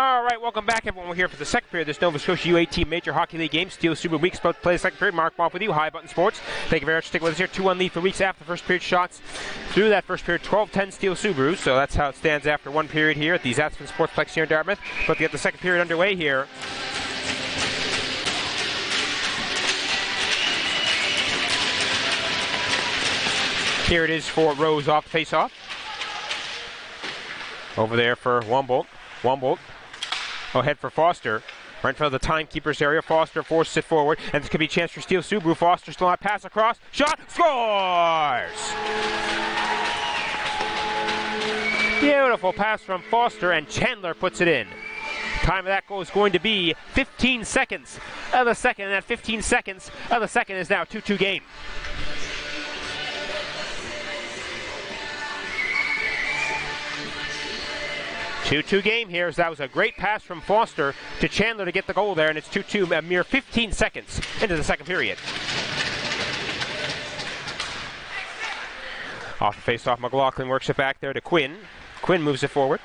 Speaker 1: All right, welcome back, everyone. We're here for the second period of this Nova Scotia U18 Major Hockey League game. Steele Subaru Weeks about to play the second period. Mark Moff with you, High Button Sports. Thank you very much for sticking with us here. 2-1 lead for Weeks after the first period shots. Through that first period, 12-10 Steele Subaru. So that's how it stands after one period here at the Zatzman Sportsplex here in Dartmouth. But to get the second period underway here. Here it is for Rose off the face-off. Over there for Wumboldt. Wumboldt. Ahead for Foster. Right in front of the timekeeper's area. Foster forces it forward. And this could be a chance for Steele Subaru. Foster still not pass across. Shot. Scores! Beautiful pass from Foster. And Chandler puts it in. Time of that goal is going to be 15 seconds of the second. And that 15 seconds of the second is now a 2-2 game. 2-2 game here, as that was a great pass from Foster to Chandler to get the goal there, and it's 2-2, a mere 15 seconds into the second period. Off the face-off, McLaughlin works it back there to Quinn. Quinn moves it forward.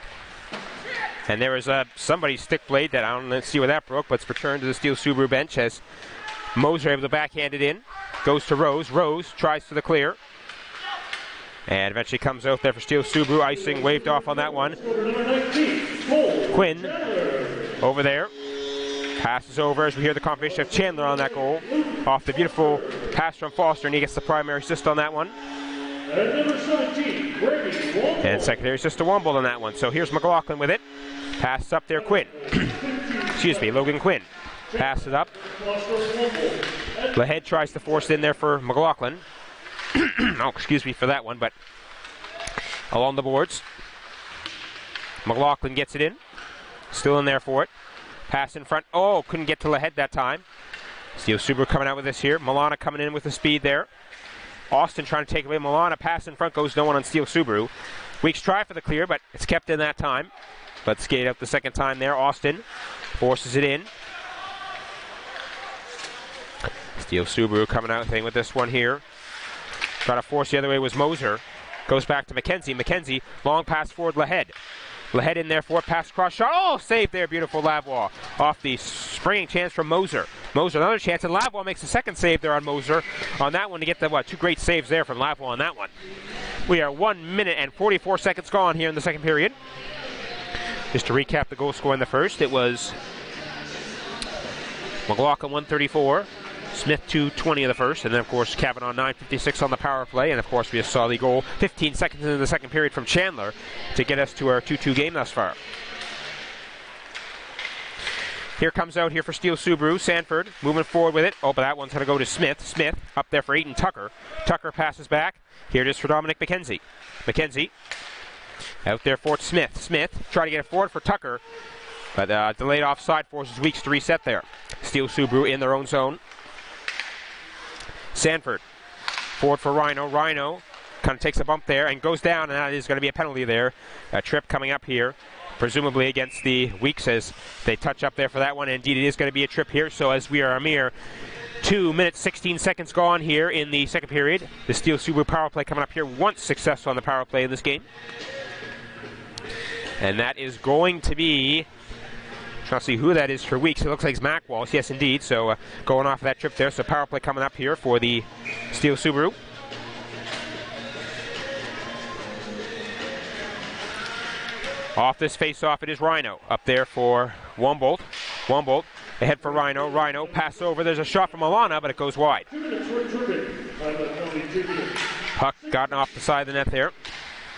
Speaker 1: And there is somebody's stick blade that I don't see where that broke, but it's returned to the Steele Subaru bench as Moser able to backhand it in. Goes to Rose. Rose tries for the clear. And eventually comes out there for Steele Subaru. Icing waved off on that one. Quinn over there. Passes over as we hear the confirmation of Chandler on that goal. Off the beautiful pass from Foster, and he gets the primary assist on that one. And secondary assist to Wumboldt on that one. So here's McLaughlin with it. Passes up there, Quinn. Excuse me, Logan Quinn. Passes up. Lahead tries to force it in there for McLaughlin. Oh, excuse me for that one, but along the boards. McLaughlin gets it in. Still in there for it. Pass in front. Oh, couldn't get to Lahead that time. Steele Subaru coming out with this here. Milana coming in with the speed there. Austin trying to take away Milana. Pass in front goes no one on Steele Subaru. Weeks try for the clear, but it's kept in that time. But skate up the second time there. Austin forces it in. Steele Subaru coming out with this one here. Trying to force the other way was Moser. Goes back to McKenzie. McKenzie, long pass forward, Lahead. Lahead in there for it, pass cross shot. Oh, save there, beautiful Lavoie. Off the springing chance from Moser. Moser, another chance, and Lavoie makes a second save there on Moser. On that one to get the, two great saves there from Lavoie on that one. We are 1 minute and 44 seconds gone here in the second period. Just to recap the goal score in the first, it was McLaughlin 134. Smith 2:20 of the first, and then of course Kavanaugh 9:56 on the power play, and of course we saw the goal 15 seconds into the second period from Chandler to get us to our 2-2 game thus far. Here comes out here for Steele Subaru. Sanford moving forward with it. Oh, but that one's going to go to Smith. Smith up there for Aidan Tucker. Tucker passes back. Here it is for Dominic McKenzie. McKenzie out there for Smith. Smith trying to get it forward for Tucker, but delayed offside forces Weeks to reset there. Steele Subaru in their own zone. Sanford forward for Rhino. Rhino kind of takes a bump there and goes down, and that is going to be a penalty there. A trip coming up here, presumably against the Weeks as they touch up there for that one. Indeed, it is going to be a trip here. So as we are a mere 2 minutes 16 seconds gone here in the second period, the Steele Subaru power play coming up here. Once successful on the power play in this game, and that is going to be. Trying to see who that is for Weeks. It looks like it's Mac Walsh. Yes, indeed. So going off of that trip there. So power play coming up here for the Steele Subaru. Off this face-off, it is Rhino. Up there for Wumboldt. Wumboldt ahead for Rhino. Rhino pass over. There's a shot from Milana, but it goes wide. Puck gotten off the side of the net there.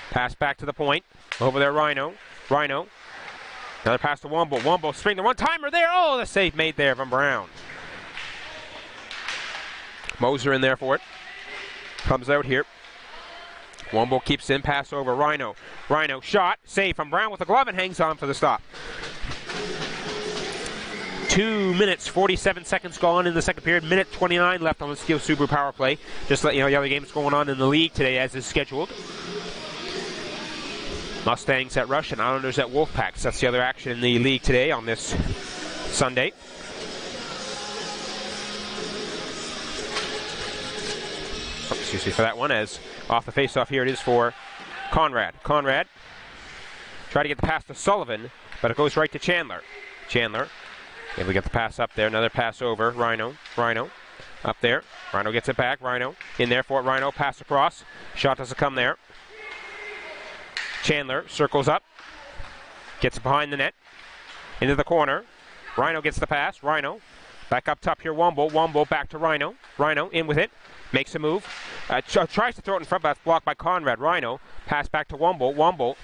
Speaker 1: Pass back to the point. Over there, Rhino. Rhino. Another pass to Wumboldt. Wumboldt spring the one-timer there. Oh, the save made there from Brown. Moser in there for it. Comes out here. Wumboldt keeps in. Pass over. Rhino. Rhino shot. Save from Brown with the glove and hangs on for the stop. 2 minutes, 47 seconds gone in the second period. Minute 29 left on the Steele Subaru power play. Just to let you know the other games going on in the league today as is scheduled. Mustangs at Rush and Islanders at Wolfpacks. That's the other action in the league today on this Sunday. Oh, excuse me for that one, as off the face-off here it is for Conrad. Conrad try to get the pass to Sullivan. but it goes right to Chandler. Chandler, able to get the pass up there. Another pass over. Rhino up there. Rhino gets it back. Rhino in there for it. Rhino, pass across. Shot doesn't come there. Chandler circles up. Gets behind the net. Into the corner. Rhino gets the pass. Rhino back up top here. Womble. Womble back to Rhino. Rhino in with it. Makes a move. Tries to throw it in front, but that's blocked by Conrad. Rhino pass back to Womble. Womble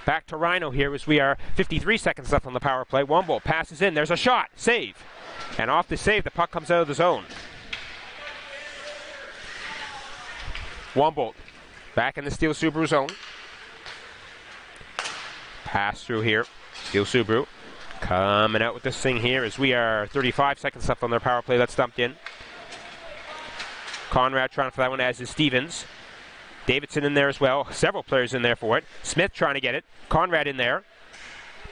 Speaker 1: back to Rhino here as we are 53 seconds left on the power play. Womble passes in. There's a shot. Save. And off the save, the puck comes out of the zone. Womble back in the Steele Subaru zone. Pass through here. Steele Subaru coming out with this thing here as we are 35 seconds left on their power play. That's dumped in. Conrad trying for that one, as is Stevens. Davidson in there as well. Several players in there for it. Smith trying to get it. Conrad in there.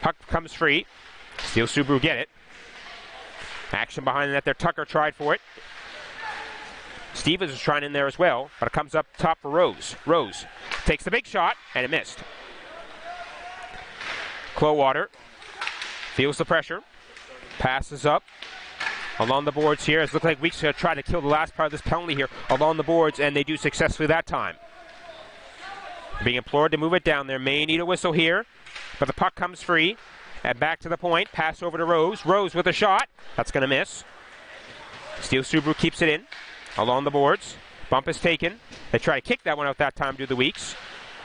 Speaker 1: Puck comes free. Steele Subaru get it. Action behind the net there. Tucker tried for it. Stevens is trying in there as well, but it comes up top for Rose. Rose takes the big shot, and it missed. Clowater feels the pressure. Passes up along the boards here. It looks like Weeks trying to kill the last part of this penalty here along the boards, and they do successfully that time. Being implored to move it down there. May need a whistle here, but the puck comes free. And back to the point. Pass over to Rose. Rose with a shot. That's going to miss. Steele Subaru keeps it in along the boards. Bump is taken. They try to kick that one out that time due to the Weeks,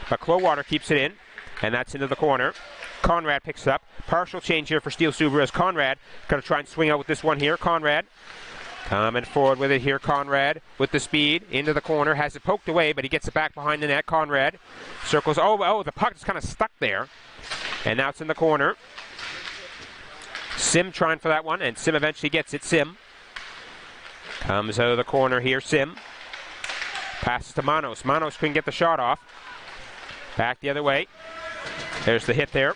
Speaker 1: but Clowater keeps it in, and that's into the corner. Conrad picks it up. Partial change here for Steele Subaru as Conrad going to try and swing out with this one here. Conrad coming forward with it here. Conrad with the speed into the corner. Has it poked away, but he gets it back behind the net. Conrad circles. Oh, the puck is kind of stuck there. And now it's in the corner. Sim trying for that one, and Sim eventually gets it. Sim comes out of the corner here. Sim passes to Manos. Manos couldn't get the shot off. Back the other way. There's the hit there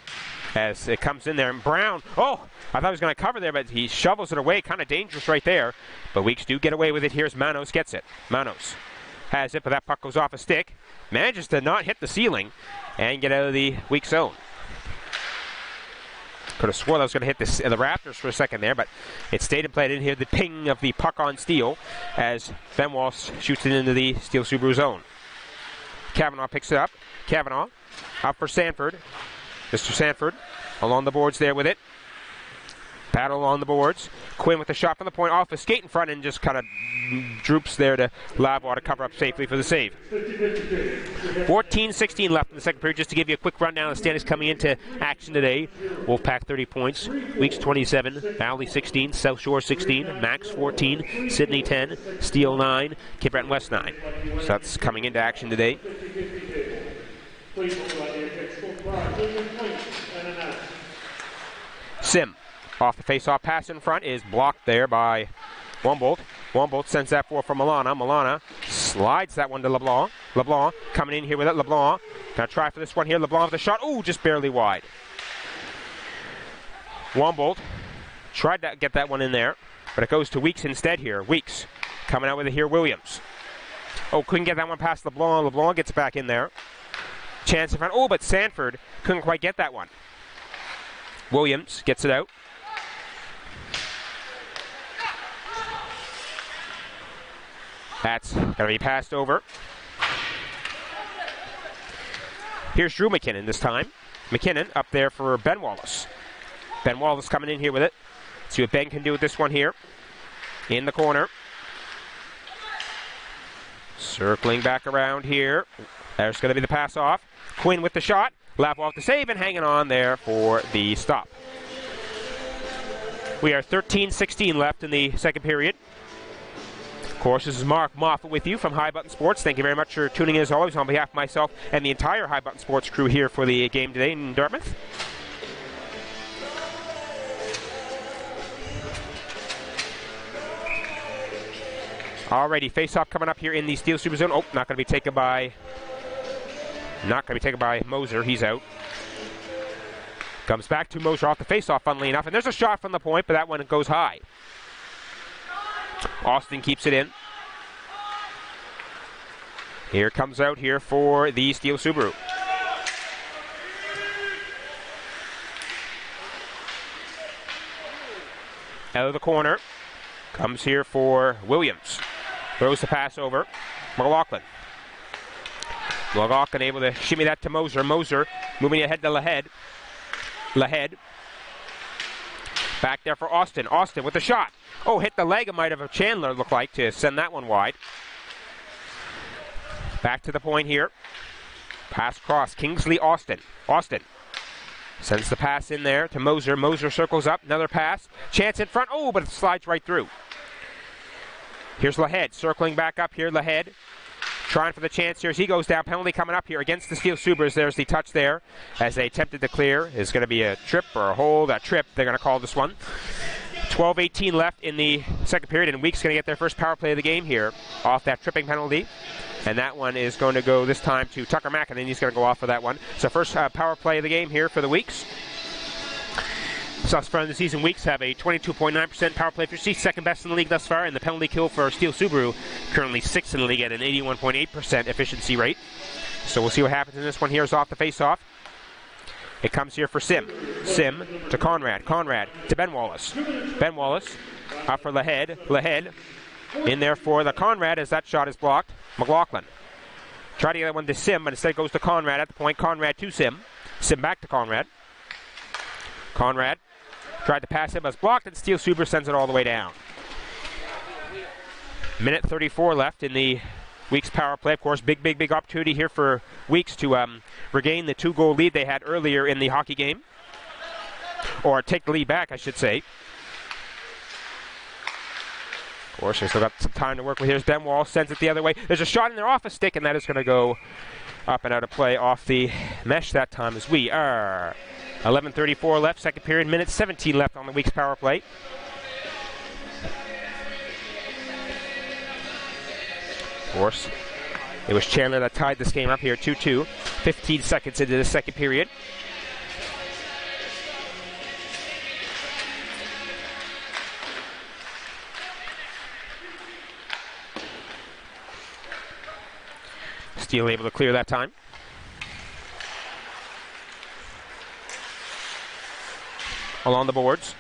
Speaker 1: as it comes in there. And Brown, I thought he was going to cover there, but he shovels it away. Kind of dangerous right there. But Weeks do get away with it. Here's Manos, gets it. Manos has it, but that puck goes off a stick. Manages to not hit the ceiling and get out of the Weeks zone. Could have swore that was going to hit the Raptors for a second there, but it stayed in play. I didn't hear the ping of the puck on Steele as Ben Walsh shoots it into the Steele Subaru zone. Kavanaugh picks it up. Kavanaugh up for Sanford. Mr. Sanford along the boards there with it. Battle along the boards. Quinn with the shot from the point off the skate in front and just kind of droops there to Lavoie to cover up safely for the save. 14-16 left in the second period. Just to give you a quick rundown of the standings coming into action today. Wolfpack 30 points. Weeks 27. Valley 16. South Shore 16. Max 14. Sydney 10. Steele 9. Cape Breton West 9. So that's coming into action today. Sim off the face-off pass in front is blocked there by Wombolt. Wombolt sends that forward for Milana. Milana slides that one to LeBlanc. LeBlanc coming in here with it. LeBlanc gonna try for this one here. LeBlanc with the shot. Ooh, just barely wide. Wombolt tried to get that one in there, but it goes to Weeks instead here. Weeks coming out with it here. Williams. Couldn't get that one past LeBlanc. LeBlanc gets back in there. Chance in front. But Sanford couldn't quite get that one. Williams gets it out. That's going to be passed over. Here's Drew McKinnon this time. McKinnon up there for Ben Wallace. Ben Wallace coming in here with it. See what Ben can do with this one here. In the corner. Circling back around here. There's going to be the pass off. Quinn with the shot. Lavoie off the save and hanging on there for the stop. We are 13-16 left in the second period. Of course, this is Mark Moffat with you from High Button Sports. Thank you very much for tuning in as always on behalf of myself and the entire High Button Sports crew here for the game today in Dartmouth. Alrighty, face-off coming up here in the Steele Super Zone. Not going to be taken by Moser. He's out. Comes back to Moser off the face-off, funnily enough. And there's a shot from the point, but that one goes high. Austin keeps it in. Here comes out here for the Steele Subaru. Out of the corner. Comes here for Williams. Throws the pass over. McLaughlin. McLaughlin able to shimmy that to Moser. Moser moving ahead to Lahead. Lahead. Back there for Austin. Austin with the shot. Oh, hit the leg. It might have a Chandler, looked like, to send that one wide. Back to the point here. Pass cross. Kingsley Austin. Austin sends the pass in there to Moser. Moser circles up. Another pass. Chance in front. Oh, but it slides right through. Here's Lahead circling back up here. Lahead trying for the chance here as he goes down. Penalty coming up here against the Steele Subarus. There's the touch there as they attempted to clear. Is going to be a trip or a hold. A trip. They're going to call this one. 12:18 left in the second period, and Weeks going to get their first power play of the game here off that tripping penalty. And that one is going to go this time to Tucker Mack, and then he's going to go off for that one. So first power play of the game here for the Weeks. Thus far in the season, Weeks have a 22.9% power play efficiency, second best in the league thus far, and the penalty kill for Steele Subaru, currently sixth in the league at an 81.8% efficiency rate. So we'll see what happens in this one. Here's off the face-off. It comes here for Sim. Sim to Conrad. Conrad to Ben Wallace. Ben Wallace up for Lahead. Lahead in there for the Conrad as that shot is blocked. McLaughlin. Try to get that one to Sim, but instead it goes to Conrad at the point. Conrad to Sim. Sim back to Conrad. Conrad tried to pass him, but it's blocked, and Steele Subaru sends it all the way down. Minute 34 left in the Weeks power play. Of course, big opportunity here for Weeks to regain the 2-goal lead they had earlier in the hockey game. Or take the lead back, I should say. Of course, they still got some time to work with. Here's Ben Wall, sends it the other way. There's a shot in there off a stick, and that is going to go up and out of play off the mesh that time as we are. 11:34 left, second period, minute 17 left on the Weeks power play. Of course, it was Chandler that tied this game up here, 2-2. 15 seconds into the second period. Steele able to clear that time. Along the boards.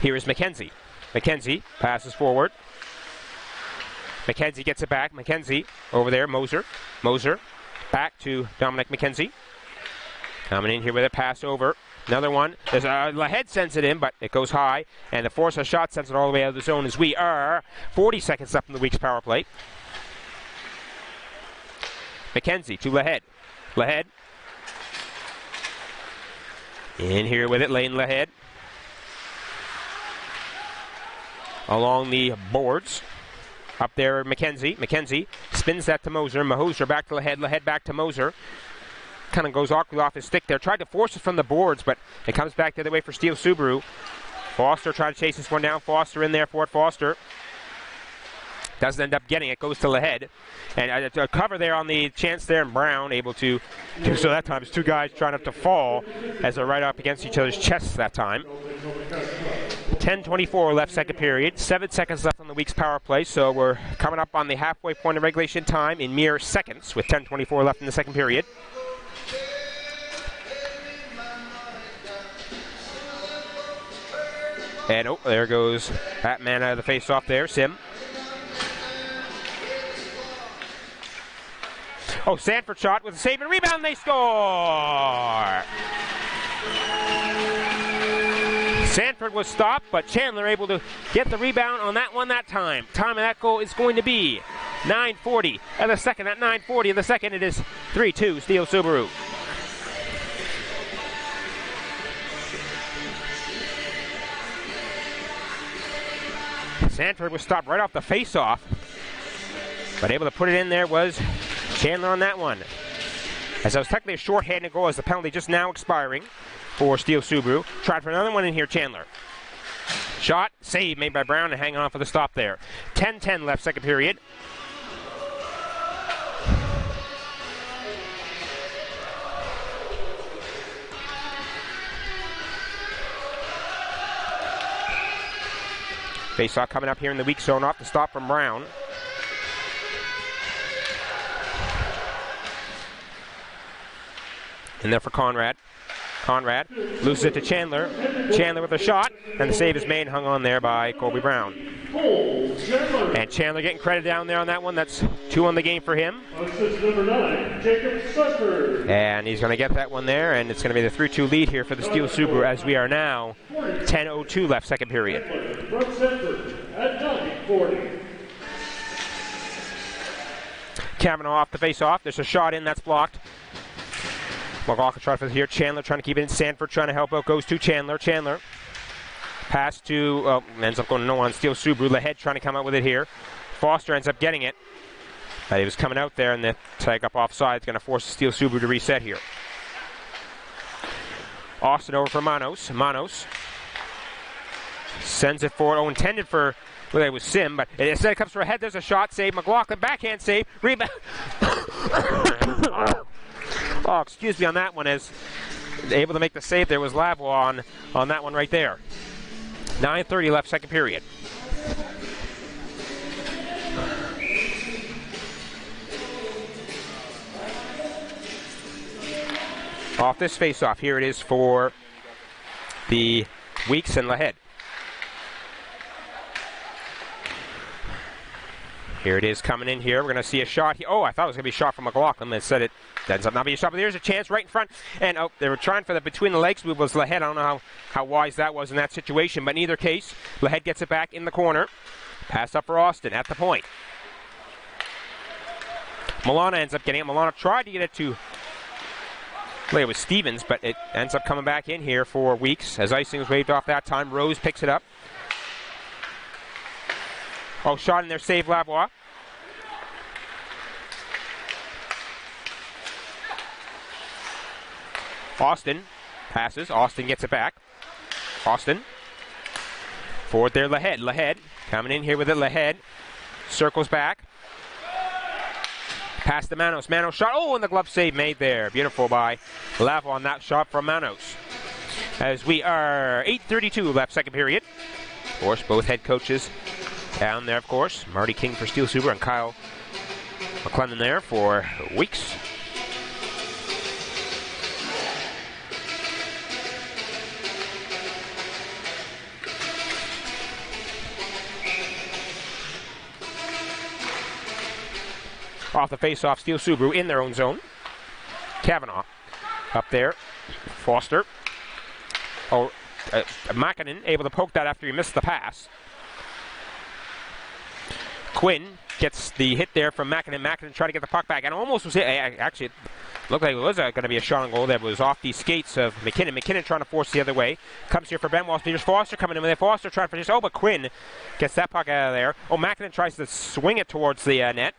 Speaker 1: Here is McKenzie. McKenzie passes forward. McKenzie gets it back. McKenzie over there. Moser. Moser back to Dominic McKenzie. Coming in here with a pass over. Another one. There's Lahead sends it in, but it goes high. And the force of shot sends it all the way out of the zone as we are 40 seconds left in the Weeks power play. McKenzie to Lahead. Lahead. In here with it, Lane Lahead. Along the boards. Up there, McKenzie. McKenzie spins that to Moser. Moser back to Lahead. Lahead back to Moser. Kind of goes awkwardly off his stick there. Tried to force it from the boards, but it comes back the other way for Steele Subaru. Foster trying to chase this one down. Foster in there for it. Foster doesn't end up getting it. Goes to Lahead. And a cover there on the chance there, and Brown able to do so that time. It's two guys trying not to fall as they're right up against each other's chests that time. 10:24 left second period. 7 seconds left on the Weeks power play, so we're coming up on the halfway point of regulation time in mere seconds with 10:24 left in the second period. And oh, there goes that man out of the face-off there, Sim. Oh, Sanford shot with a save and rebound, and they score! Sanford was stopped, but Chandler able to get the rebound on that one that time. Time of that goal is going to be 9:40 of the second. At 9:40 of the second, it is 3-2 Steele Subaru. Sanford was stopped right off the face-off, but able to put it in there was Chandler on that one. As that was technically a short-handed goal as the penalty just now expiring for Steele Subaru. Tried for another one in here, Chandler. Shot, save made by Brown, and hang on for the stop there. 10:10 left second period. Face-off coming up here in the weak zone off the stop from Brown. In there for Conrad. Conrad loses it to Chandler. Chandler with a shot, and the save is made, hung on there by Colby Brown. And Chandler getting credit down there on that one. That's 2 on the game for him. And he's going to get that one there, and it's going to be the 3-2 lead here for the Steele Subaru as we are now 10:02 left, second period. Kavanaugh off the face-off. There's a shot in, that's blocked. McLaughlin trying for here. Chandler trying to keep it in. Sanford trying to help out. Goes to Chandler. Chandler. Pass to, ends up going no on Steele Subaru. Lahead trying to come out with it here. Foster ends up getting it. He was coming out there, and the tag up offside is going to force Steele Subaru to reset here. Austin over for Manos. Manos sends it forward. Oh, intended for, well, it was Sim, but instead it comes for a head. There's a shot save. McLaughlin backhand save. Rebound. Oh, excuse me on that one, as able to make the save there was Lavoie on that one right there. 9:30 left, second period. Off this face-off, here it is for the Weeks and Lahead. Here it is coming in here. We're going to see a shot here. Oh, I thought it was going to be a shot from McLaughlin. They said it ends up not being a shot, but there's a chance right in front. And they were trying for the between the legs move was Lahead. I don't know how wise that was in that situation, but in either case, Lahead gets it back in the corner. Pass up for Austin at the point. Milana ends up getting it. Milana tried to get it to, well, it was Stevens, but it ends up coming back in here for Weeks as icing was waved off that time. Rose picks it up. Oh, shot in there, save Lavoie. Austin passes. Austin gets it back. Austin. Forward there, Lahead. Lahead coming in here with it. Lahead circles back. Pass to Manos. Manos shot. Oh, and the glove save made there. Beautiful by Lavoie on that shot from Manos. As we are 8:32 left, second period. Of course, both head coaches down there, of course. Marty King for Steele Subaru and Kyle McClendon there for Weeks. Off the face-off, Steele Subaru in their own zone. Kavanaugh up there. Foster. Oh, Makinen able to poke that after he missed the pass. Quinn gets the hit there from Makinen. Makinen tried to get the puck back and almost was hit. Actually, it looked like it was going to be a shot on goal that was off the skates of McKinnon. McKinnon trying to force the other way. Comes here for Ben Walsh. There's Foster coming in with it. Foster trying to just, oh, but Quinn gets that puck out of there. Oh, Makinen tries to swing it towards the net,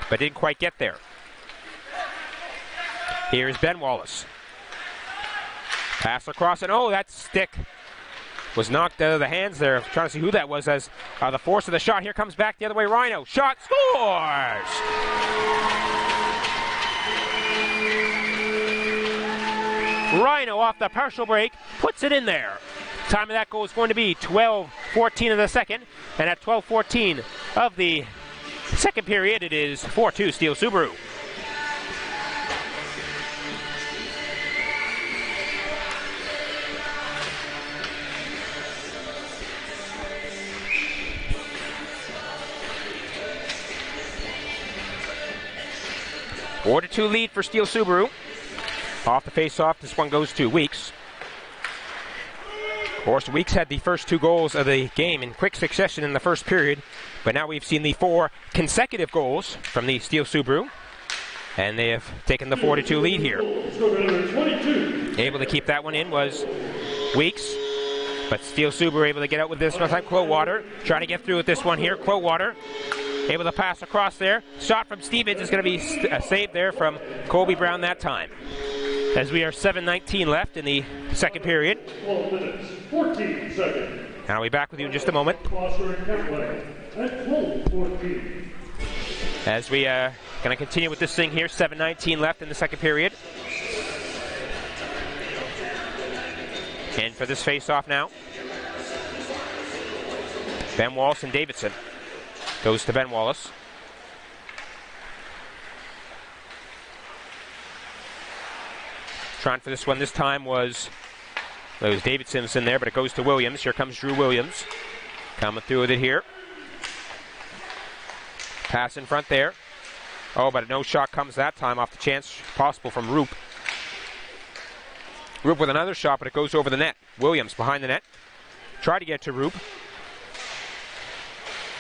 Speaker 1: but didn't quite get there. Here's Ben Wallace. Pass across, and oh, that stick was knocked out of the hands there. Trying to see who that was as the force of the shot. Here comes back the other way. Rhino. Shot. Scores! Rhino off the partial break. Puts it in there. Time of that goal is going to be 12:14 of the second. And at 12:14 of the second period, it is 4-2 Steele Subaru. Four to 2 lead for Steele Subaru. Off the face-off, this one goes to Weeks. Of course, Weeks had the first 2 goals of the game in quick succession in the first period, but now we've seen the 4 consecutive goals from the Steele Subaru, and they have taken the 4-2 lead here. Able to keep that one in was Weeks, but Steele Subaru able to get out with this one time. Clowater trying to get through with this one here. Clowater able to pass across there. Shot from Stevens is going to be saved there from Colby Brown that time. As we are 7:19 left in the second period.
Speaker 2: 12 minutes, 14 seconds.
Speaker 1: And I'll be back with you in just a moment. As we are going to continue with this thing here. 7:19 left in the second period. And for this face-off now, Ben Wallace and Davidson. Goes to Ben Wallace. Trying for this one this time was David Simpson there, but it goes to Williams. Here comes Drew Williams. Coming through with it here. Pass in front there. Oh, but no shot comes that time off the chance possible from Roop. Roop with another shot, but it goes over the net. Williams behind the net. Try to get to Roop.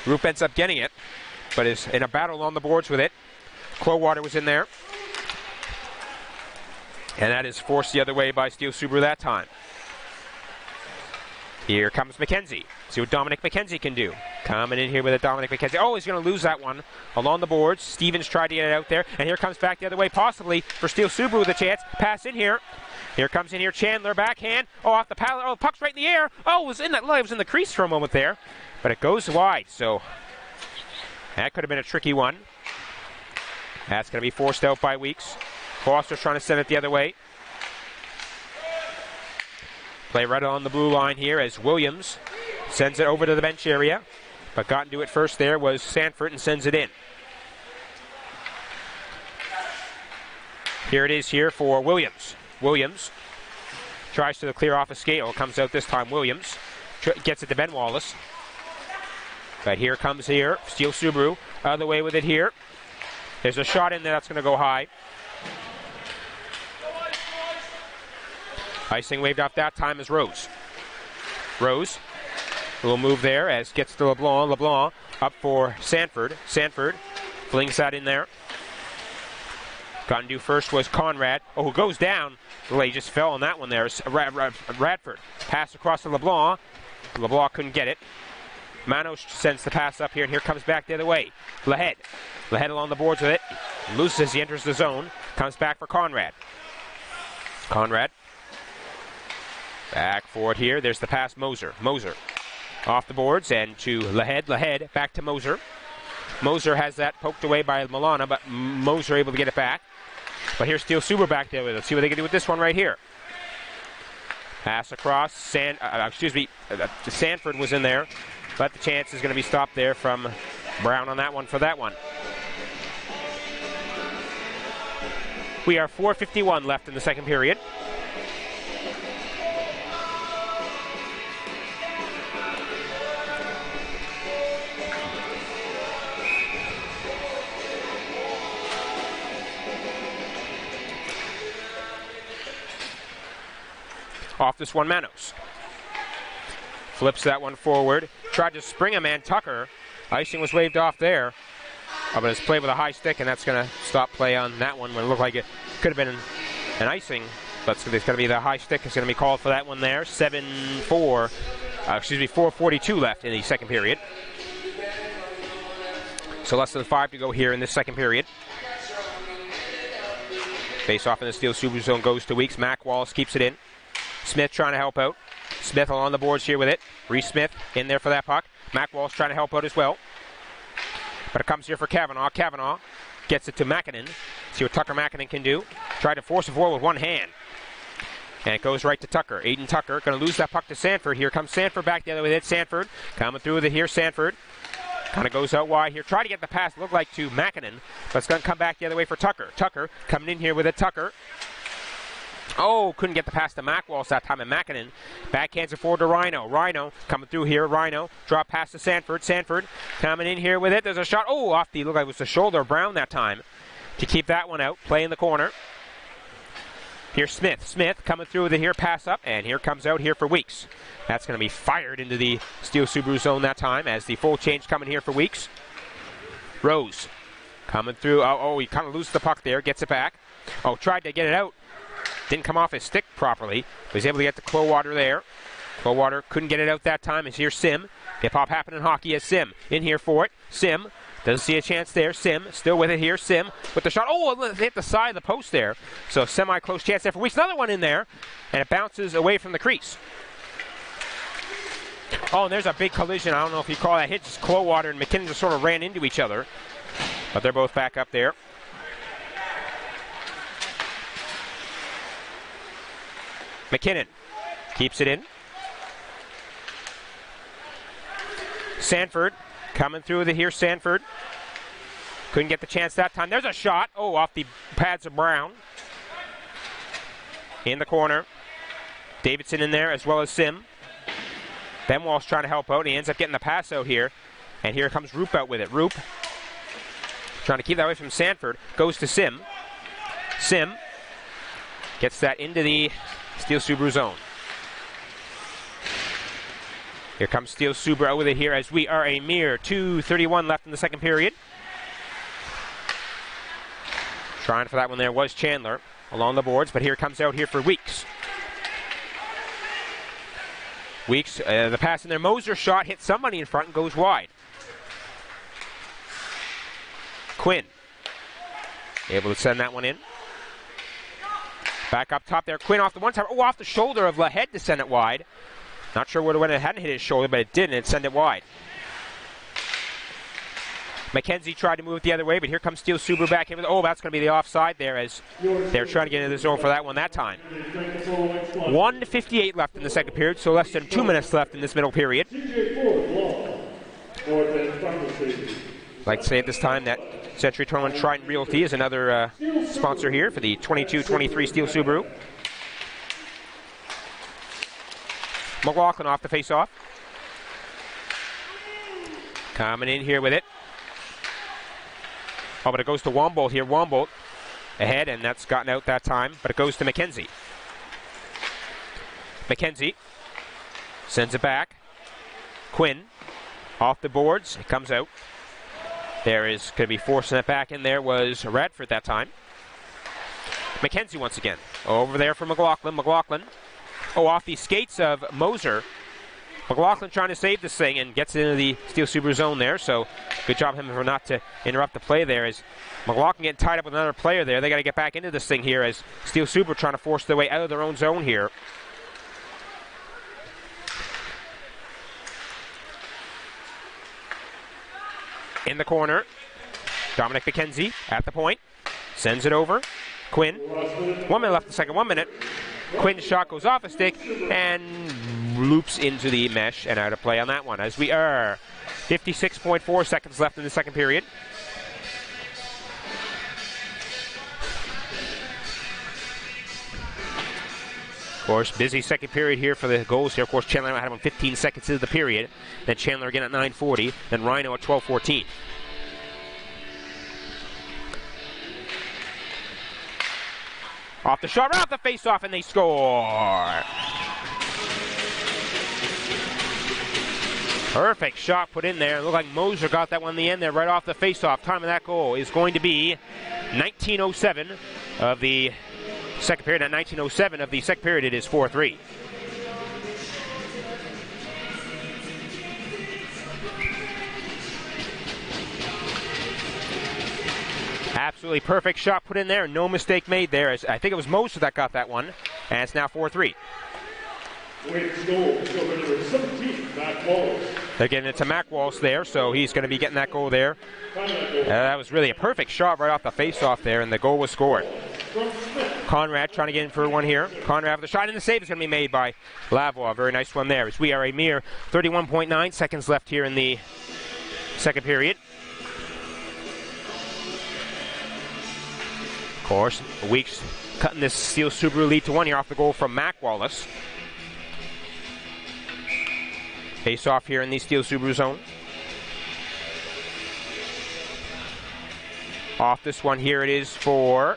Speaker 1: Roop ends up getting it, but is in a battle on the boards with it. Clowater was in there. And that is forced the other way by Steele Subaru that time. Here comes McKenzie. See what Dominic McKenzie can do. Coming in here with a Dominic McKenzie. Oh, he's going to lose that one along the boards. Stevens tried to get it out there. And here comes back the other way, possibly for Steele Subaru with a chance. Pass in here. Here comes in here Chandler, backhand. Oh, off the pallet. Oh, the puck's right in the air. Oh, it was in the crease for a moment there. But it goes wide, so that could have been a tricky one. That's going to be forced out by Weeks. Foster's trying to send it the other way. Play right on the blue line here as Williams sends it over to the bench area. But got into it first there was Sanford and sends it in. Here it is here for Williams. Williams tries to clear off a scale. Comes out this time Williams. Gets it to Ben Wallace. But here comes Steele Subaru. Other way with it here. There's a shot in there that's going to go high. Icing waved off that time is Rose. Rose will move there as gets to LeBlanc. LeBlanc up for Sanford. Sanford flings that in there. Got to do first was Conrad. Oh, who goes down. Well, he just fell on that one there. Radford. Pass across to LeBlanc. LeBlanc couldn't get it. Manos sends the pass up here, and here comes back the other way. Lahead. Lahead along the boards with it. Loses as he enters the zone. Comes back for Conrad. Conrad. Back for it here. There's the pass, Moser. Moser off the boards and to Lahead. Lahead back to Moser. Moser has that poked away by Milana, but Moser able to get it back. But here's Steele Subaru back there with it. Let's see what they can do with this one right here. Pass across. Sanford was in there, but the chance is going to be stopped there from Brown on that one for that one. We are 4:51 left in the second period. Off this one, Manos. Flips that one forward. Tried to spring a man, Tucker. Icing was waved off there. But it's played with a high stick, and that's going to stop play on that one when it looked like it could have been an icing. But it's going to be the high stick. It's going to be called for that one there. 4:42 left in the second period. So less than 5 to go here in this second period. Face off in the Steele Subaru zone goes to Weeks. Mac Wallace keeps it in. Smith trying to help out. Smith along the boards here with it. Reese Smith in there for that puck. Mac Walsh trying to help out as well. But it comes here for Kavanaugh. Kavanaugh gets it to McKinnon. See what Tucker McKinnon can do. Try to force it forward with one hand. And it goes right to Tucker. Aiden Tucker going to lose that puck to Sanford. Here comes Sanford back the other way. It's Sanford coming through with it here. Sanford kind of goes out wide here. Try to get the pass, look like to McKinnon. But it's going to come back the other way for Tucker. Tucker coming in here with it. Tucker. Oh, couldn't get the pass to Mac Walsh that time, and McKinnon backhands it forward to Rhino. Rhino coming through here. Rhino drop pass to Sanford. Sanford coming in here with it. There's a shot. Oh, off the, look like it was the shoulder of Brown that time to keep that one out. Play in the corner. Here's Smith. Smith coming through with it here. Pass up, and here comes out here for Weeks. That's going to be fired into the Steele Subaru zone that time as the full change coming here for Weeks. Rose coming through. Oh, he kind of loses the puck there. Gets it back. Oh, tried to get it out. Didn't come off his stick properly. But he's able to get the Clowater there. Clowater couldn't get it out that time. As here's Sim. Hip-hop happened in hockey as Sim in here for it. Sim doesn't see a chance there. Sim still with it here. Sim with the shot. Oh, it hit the side of the post there. So semi-close chance there for Weeks. Another one in there. And it bounces away from the crease. Oh, and there's a big collision. I don't know if you call that hit. Just Clowater and McKinnon just sort of ran into each other. But they're both back up there. McKinnon keeps it in. Sanford coming through with it here. Sanford couldn't get the chance that time. There's a shot. Oh, off the pads of Brown. in the corner. Davidson in there as well as Sim. Ben Walsh trying to help out, and he ends up getting the pass out here. And here comes Roop out with it. Roop trying to keep that away from Sanford. Goes to Sim. Sim gets that into the Steele Subaru zone. Here comes Steele Subaru out with it here as we are a mere 2:31 left in the second period. Trying for that one there was Chandler along the boards, but here comes out here for Weeks. Weeks, the pass in there. Moser shot, hits somebody in front and goes wide. Quinn able to send that one in. Back up top there. Quinn off the one time. Oh, off the shoulder of Lahead to send it wide. Not sure where it went. It hadn't hit his shoulder, but it did, and it sent it wide. McKenzie tried to move it the other way, but here comes Steele Subaru back in. Oh, that's going to be the offside there as they're trying to get into the zone for that one that time. 1:58 left in the second period, so less than 2 minutes left in this middle period. I'd like to say at this time that Century 21 Trident Realty is another sponsor here for the 22-23 Steele Subaru. McLaughlin off the face-off. Coming in here with it. Oh, but it goes to Wombolt here. Wombolt ahead, and that's gotten out that time, but it goes to McKenzie. McKenzie sends it back. Quinn off the boards. It comes out. There is going to be forcing it back in there was Radford that time. McKenzie once again. Over there for McLaughlin. McLaughlin. Oh, off the skates of Moser. McLaughlin trying to save this thing and gets into the Steele Subaru zone there. So good job him for not to interrupt the play there. As McLaughlin getting tied up with another player there. They got to get back into this thing here as Steele Subaru trying to force their way out of their own zone here. In the corner, Dominic McKenzie at the point. Sends it over. Quinn. 1 minute left in the second. 1 minute. Quinn's shot goes off a stick and loops into the mesh and out of play on that one. As we are 56.4 seconds left in the second period. Of course, busy second period here for the goals here. Of course, Chandler had him on 15 seconds into the period. Then Chandler again at 9:40. Then Rhino at 12:14. Off the shot, right off the face-off, and they score. Perfect shot put in there. It looked like Moser got that one in the end there, right off the face-off. Time of that goal is going to be 19:07 of the second period. At 19:07 of the second period, it is 4-3. Absolutely perfect shot put in there. No mistake made there. As I think it was Moser that got that one. And it's now 4-3. They're getting it to Mac Walsh there, so he's going to be getting that goal there. That was really a perfect shot right off the face-off there, and the goal was scored. Conrad trying to get in for one here. Conrad with the shot, and the save is going to be made by Lavoie. Very nice one there. As we are a mere 31.9 seconds left here in the second period. Of course, Weeks cutting this Steele Subaru lead to 1 here off the goal from Mac Wallace. Face off here in the Steele Subaru zone. Off this one here it is for...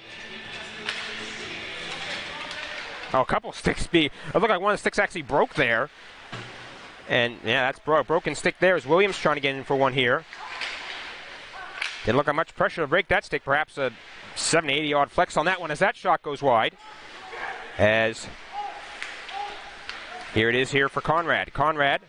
Speaker 1: Oh, a couple sticks. It looked like one of the sticks actually broke there. And yeah, that's broken stick there as Williams trying to get in for one here. Didn't look like much pressure to break that stick. Perhaps a 70-80 odd flex on that one as that shot goes wide. As here it is here for Conrad. Conrad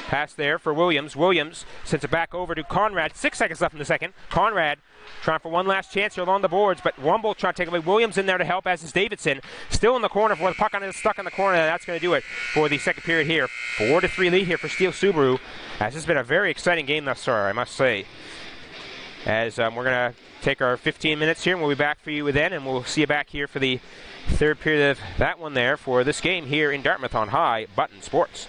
Speaker 1: pass there for Williams. Williams sends it back over to Conrad. 6 seconds left in the second. Conrad trying for one last chance here along the boards, but Wombolt trying to take away. Williams in there to help, as is Davidson. Still in the corner for the puck on it, stuck in the corner, and that's going to do it for the second period here. 4-3 lead here for Steele Subaru. As this has been a very exciting game thus far, I must say. As we're going to take our 15 minutes here, and we'll be back for you then, and we'll see you back here for the third period of that one there for this game here in Dartmouth on High Button Sports.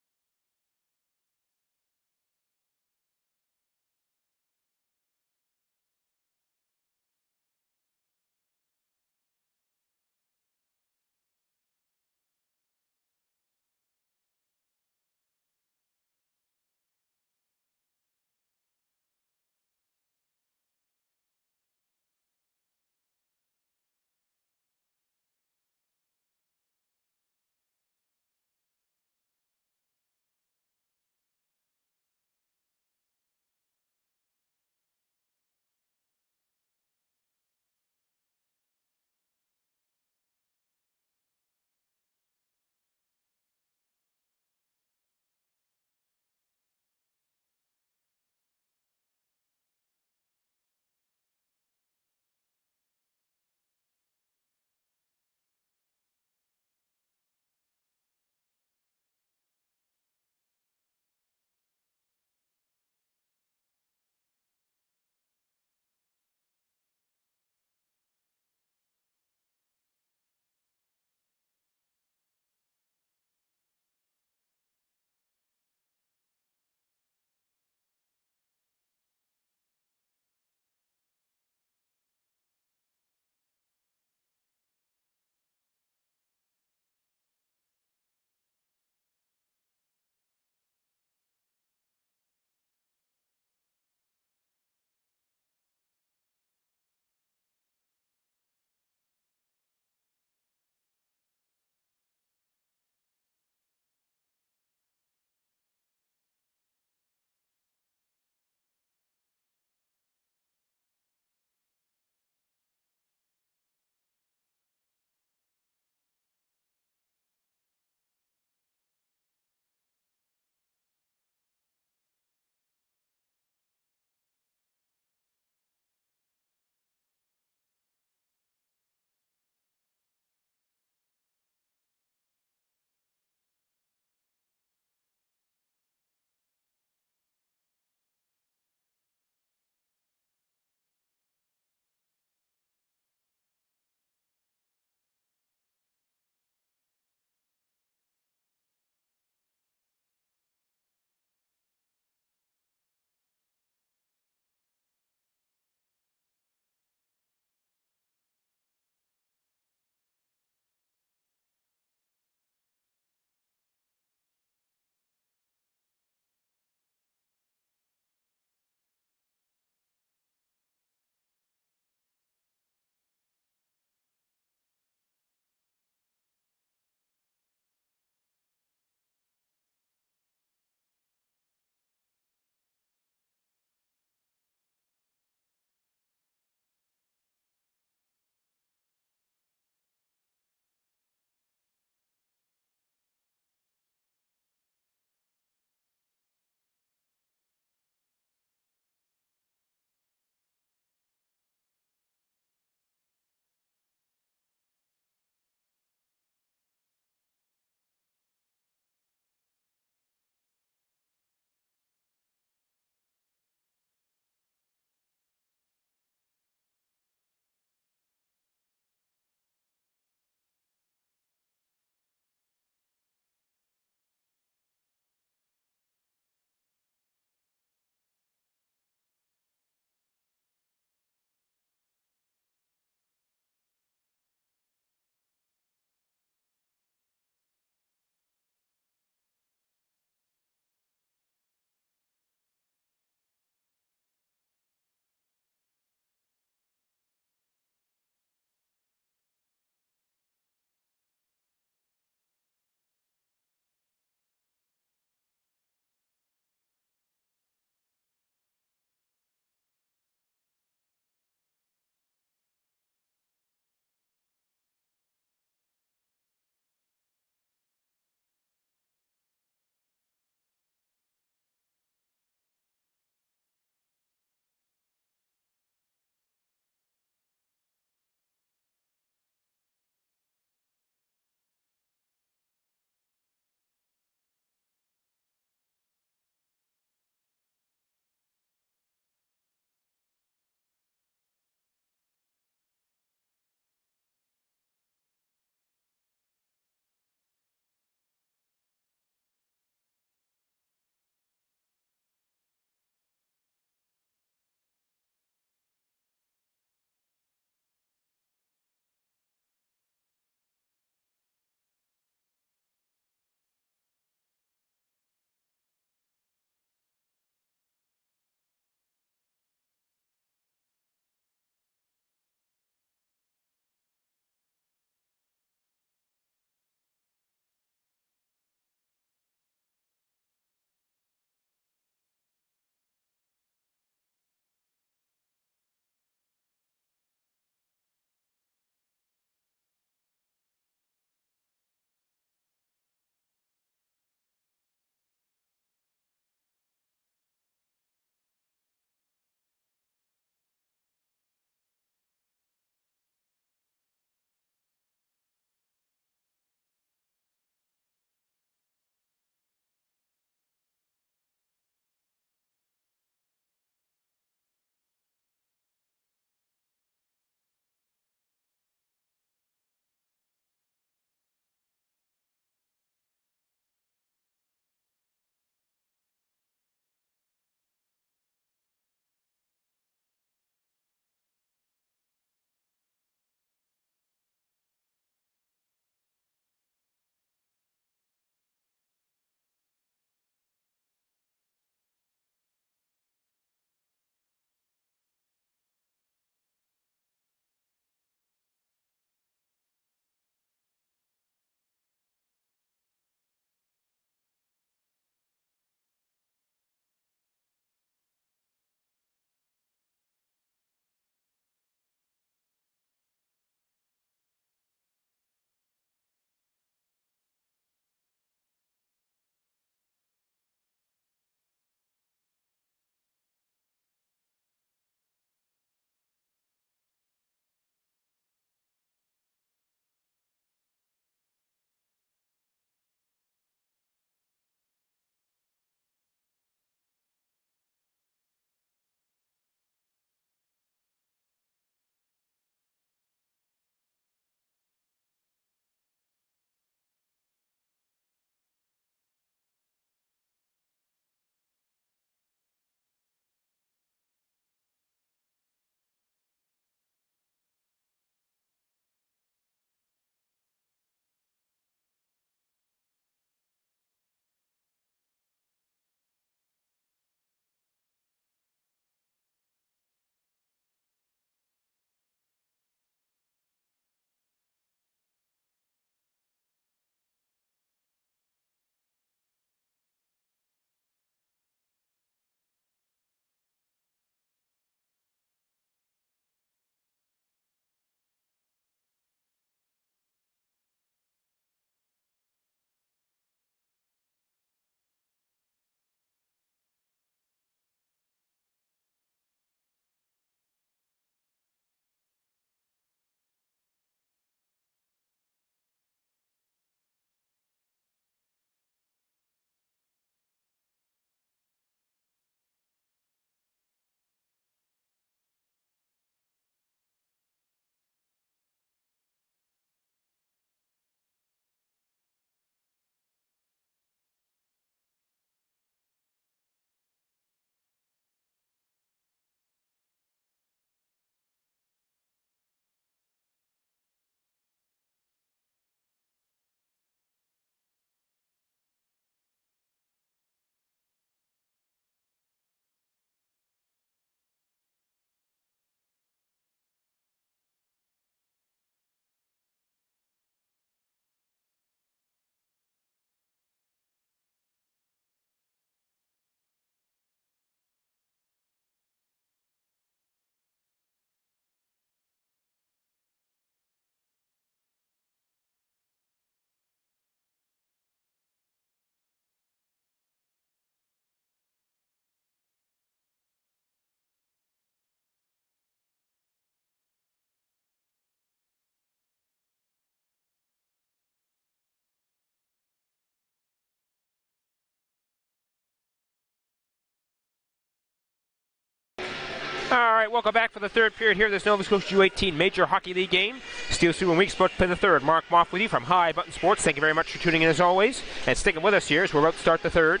Speaker 1: All right, welcome back for the third period here. This Nova Scotia U18 Major Hockey League game. Steele, Subaru, and Weeks about to play the third. Mark Moff with you from High Button Sports. Thank you very much for tuning in as always. And sticking with us here as we're about to start the third.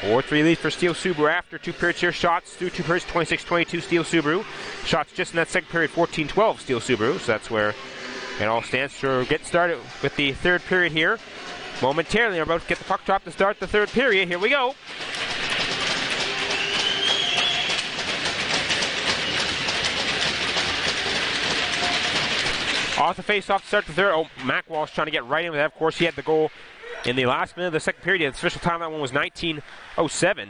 Speaker 1: 4-3 lead for Steele Subaru after 2 periods here. Shots through 2 periods, 26-22 Steele Subaru. Shots just in that second period, 14-12 Steele Subaru. So that's where it all stands. So we're getting started with the third period here. Momentarily, we're about to get the puck drop to start the third period. Here we go. Off the face-off to start the third. Oh, Mac Walsh trying to get right in with that. Of course, he had the goal in the last minute of the second period. The official time that one was 19:07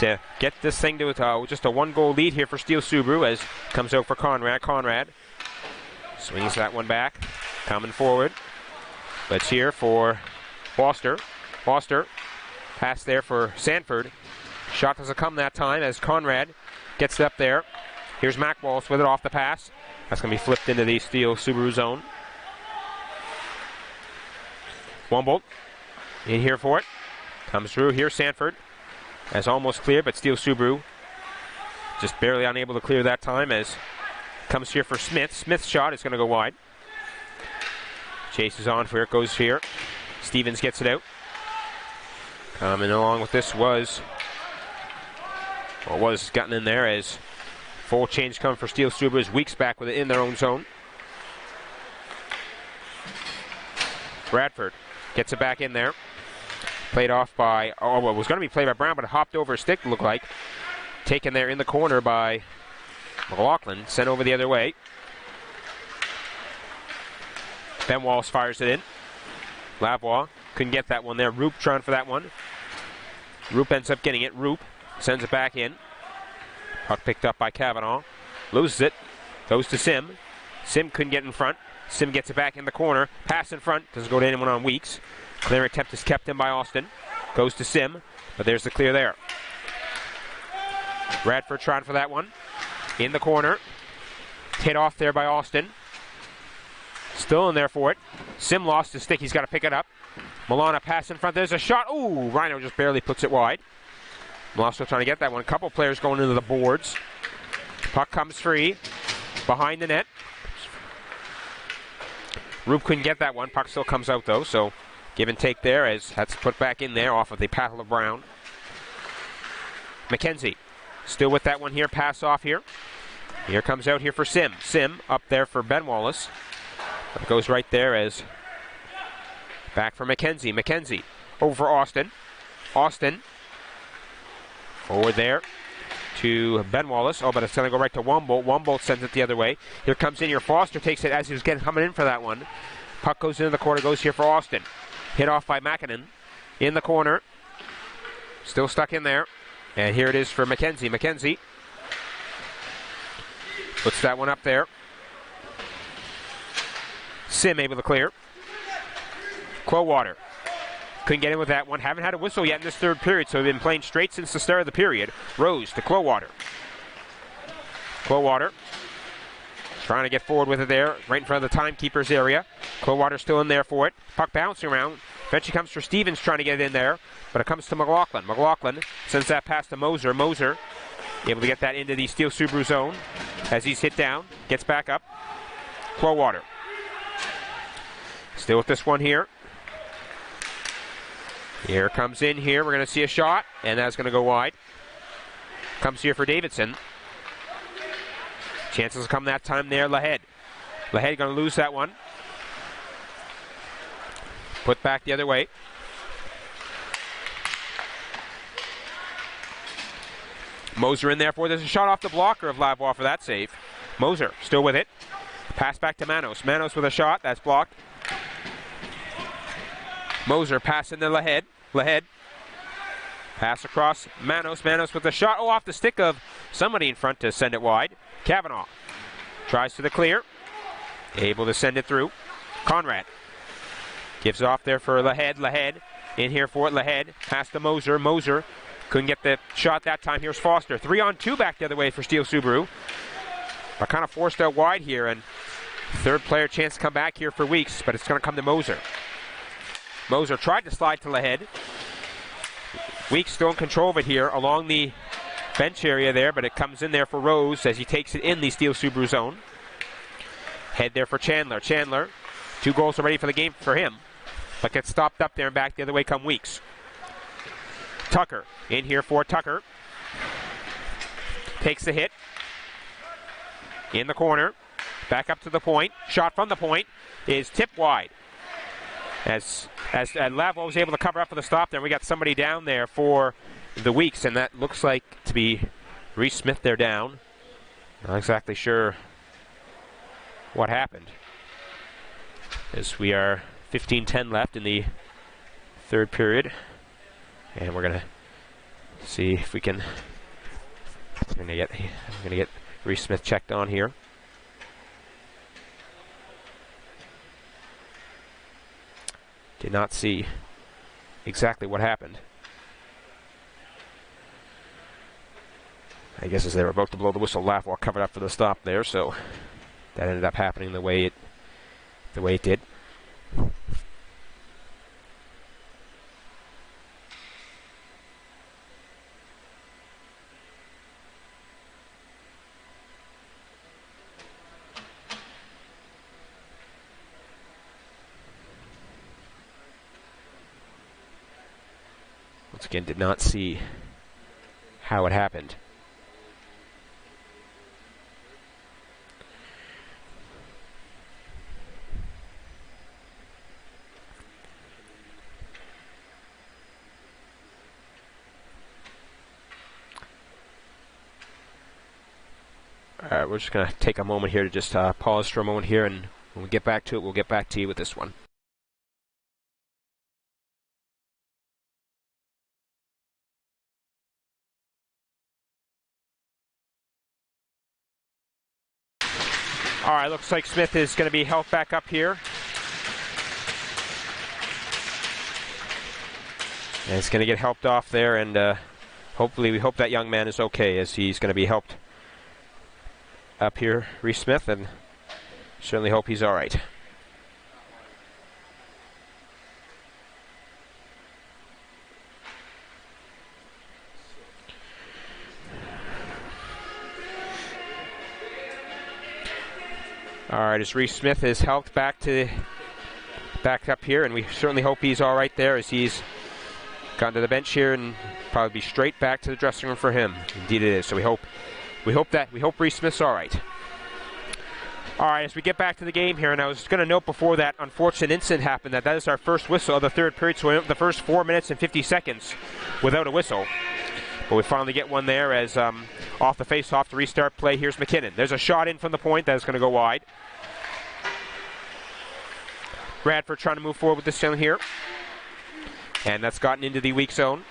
Speaker 1: to get this thing to just a 1-goal lead here for Steele Subaru as comes out for Conrad. Conrad swings that one back, coming forward. Let's hear for Foster. Foster pass there for Sanford. Shot doesn't come that time as Conrad gets it up there. Here's Mac Walsh with it off the pass. That's going to be flipped into the Steele Subaru zone. Wumbolt in here for it. Comes through here, Sanford. That's almost clear, but Steele Subaru just barely unable to clear that time as comes here for Smith. Smith's shot is going to go wide. Chases on for it, goes here. Stevens gets it out. Coming along with this was gotten in there as full change coming for Steele Subaru as Weeks back with it in their own zone. Bradford gets it back in there. Played off by, it was going to be played by Brown, but it hopped over a stick, looked like. Taken there in the corner by McLaughlin, sent over the other way. Ben Wallace fires it in. Lavoie couldn't get that one there. Roop trying for that one. Roop ends up getting it. Roop sends it back in. Puck picked up by Cavanaugh. Loses it. Goes to Sim. Sim couldn't get in front. Sim gets it back in the corner. Pass in front. Doesn't go to anyone on Weeks. Clear attempt is kept in by Austin. Goes to Sim. But there's the clear there. Bradford trying for that one. In the corner. Hit off there by Austin. Still in there for it. Sim lost his stick. He's got to pick it up. Milana pass in front. There's a shot. Ooh, Rhino just barely puts it wide. Milano trying to get that one. A couple players going into the boards. Puck comes free. Behind the net. Roop couldn't get that one. Puck still comes out though, so give and take there as that's put back in there off of the paddle of Brown. McKenzie still with that one here. Pass off here. Here comes out here for Sim. Sim up there for Ben Wallace. It goes right there as back for McKenzie. McKenzie over for Austin. Austin forward there to Ben Wallace. Oh, but it's going to go right to Wumbolt. Wumbolt sends it the other way. Here comes in here. Foster takes it as he was coming in for that one. Puck goes into the corner, goes here for Austin. Hit off by Mackinnon. In the corner. Still stuck in there. And here it is for McKenzie. McKenzie puts that one up there. Sim able to clear. Quowater couldn't get in with that one. Haven't had a whistle yet in this third period, so we've been playing straight since the start of the period. Rose to Quowater. Quowater trying to get forward with it there, right in front of the timekeeper's area. Quowater still in there for it. Puck bouncing around. Eventually comes for Stevens trying to get it in there, but it comes to McLaughlin. McLaughlin sends that pass to Moser. Moser able to get that into the Steele Subaru zone as he's hit down. Gets back up. Quowater still with this one here. Here comes in here. We're going to see a shot, and that's going to go wide. Comes here for Davidson. Chances come that time there. Lahead. Lahead going to lose that one. Put back the other way. Moser in there for it. There's a shot off the blocker of Lavoie for that save. Moser still with it. Pass back to Manos. Manos with a shot. That's blocked. Moser passing to Lahead. Lahead. Pass across Manos. Manos with a shot. Oh, off the stick of somebody in front to send it wide. Cavanaugh tries to the clear. Able to send it through. Conrad gives it off there for Lahead. Lahead in here for it. Lahead. Pass to Moser. Moser couldn't get the shot that time. Here's Foster. 3-on-2 back the other way for Steele Subaru. But kind of forced out wide here, and third player chance to come back here for Weeks, but it's going to come to Moser. Moser tried to slide to Lahead. Weeks still in control of it here along the bench area there, but it comes in there for Rose as he takes it in the Steele Subaru zone. Head there for Chandler. Chandler, 2 goals already for the game for him, but gets stopped up there and back the other way come Weeks. Tucker in here for Tucker. Takes the hit. In the corner. Back up to the point. Shot from the point is tipped wide. As Lavo was able to cover up for the stop there, we got somebody down there for the Weeks, and that looks like to be Reese Smith there down. Not exactly sure what happened, as we are 15-10 left in the third period, and we're gonna see if we can. I'm gonna get Reese Smith checked on here. Did not see exactly what happened. I guess as they were about to blow the whistle, Lafwell covered up for the stop there, so that ended up happening the way it did. Once again, did not see how it happened. Alright, we're just going to take a moment here to just pause for a moment here, and when we get back to it, we'll get back to you with this one. Alright, looks like Smith is going to be helped back up here. And he's going to get helped off there, and hopefully we hope that young man is okay, as he's going to be helped up here, Reese Smith, and certainly hope he's all right. All right, as Reese Smith is helped back up here, and we certainly hope he's all right there, as he's gone to the bench here and probably be straight back to the dressing room for him. Indeed, it is. So we hope Reese Smith's all right. All right, as we get back to the game here, and I was going to note before that unfortunate incident happened that is our first whistle of the third period, so we went the first 4 minutes and 50 seconds without a whistle. But we finally get one there as off the face-off to restart play. Here's McKinnon. There's a shot in from the point that is going to go wide. Bradford trying to move forward with this down here. And that's gotten into the weak zone.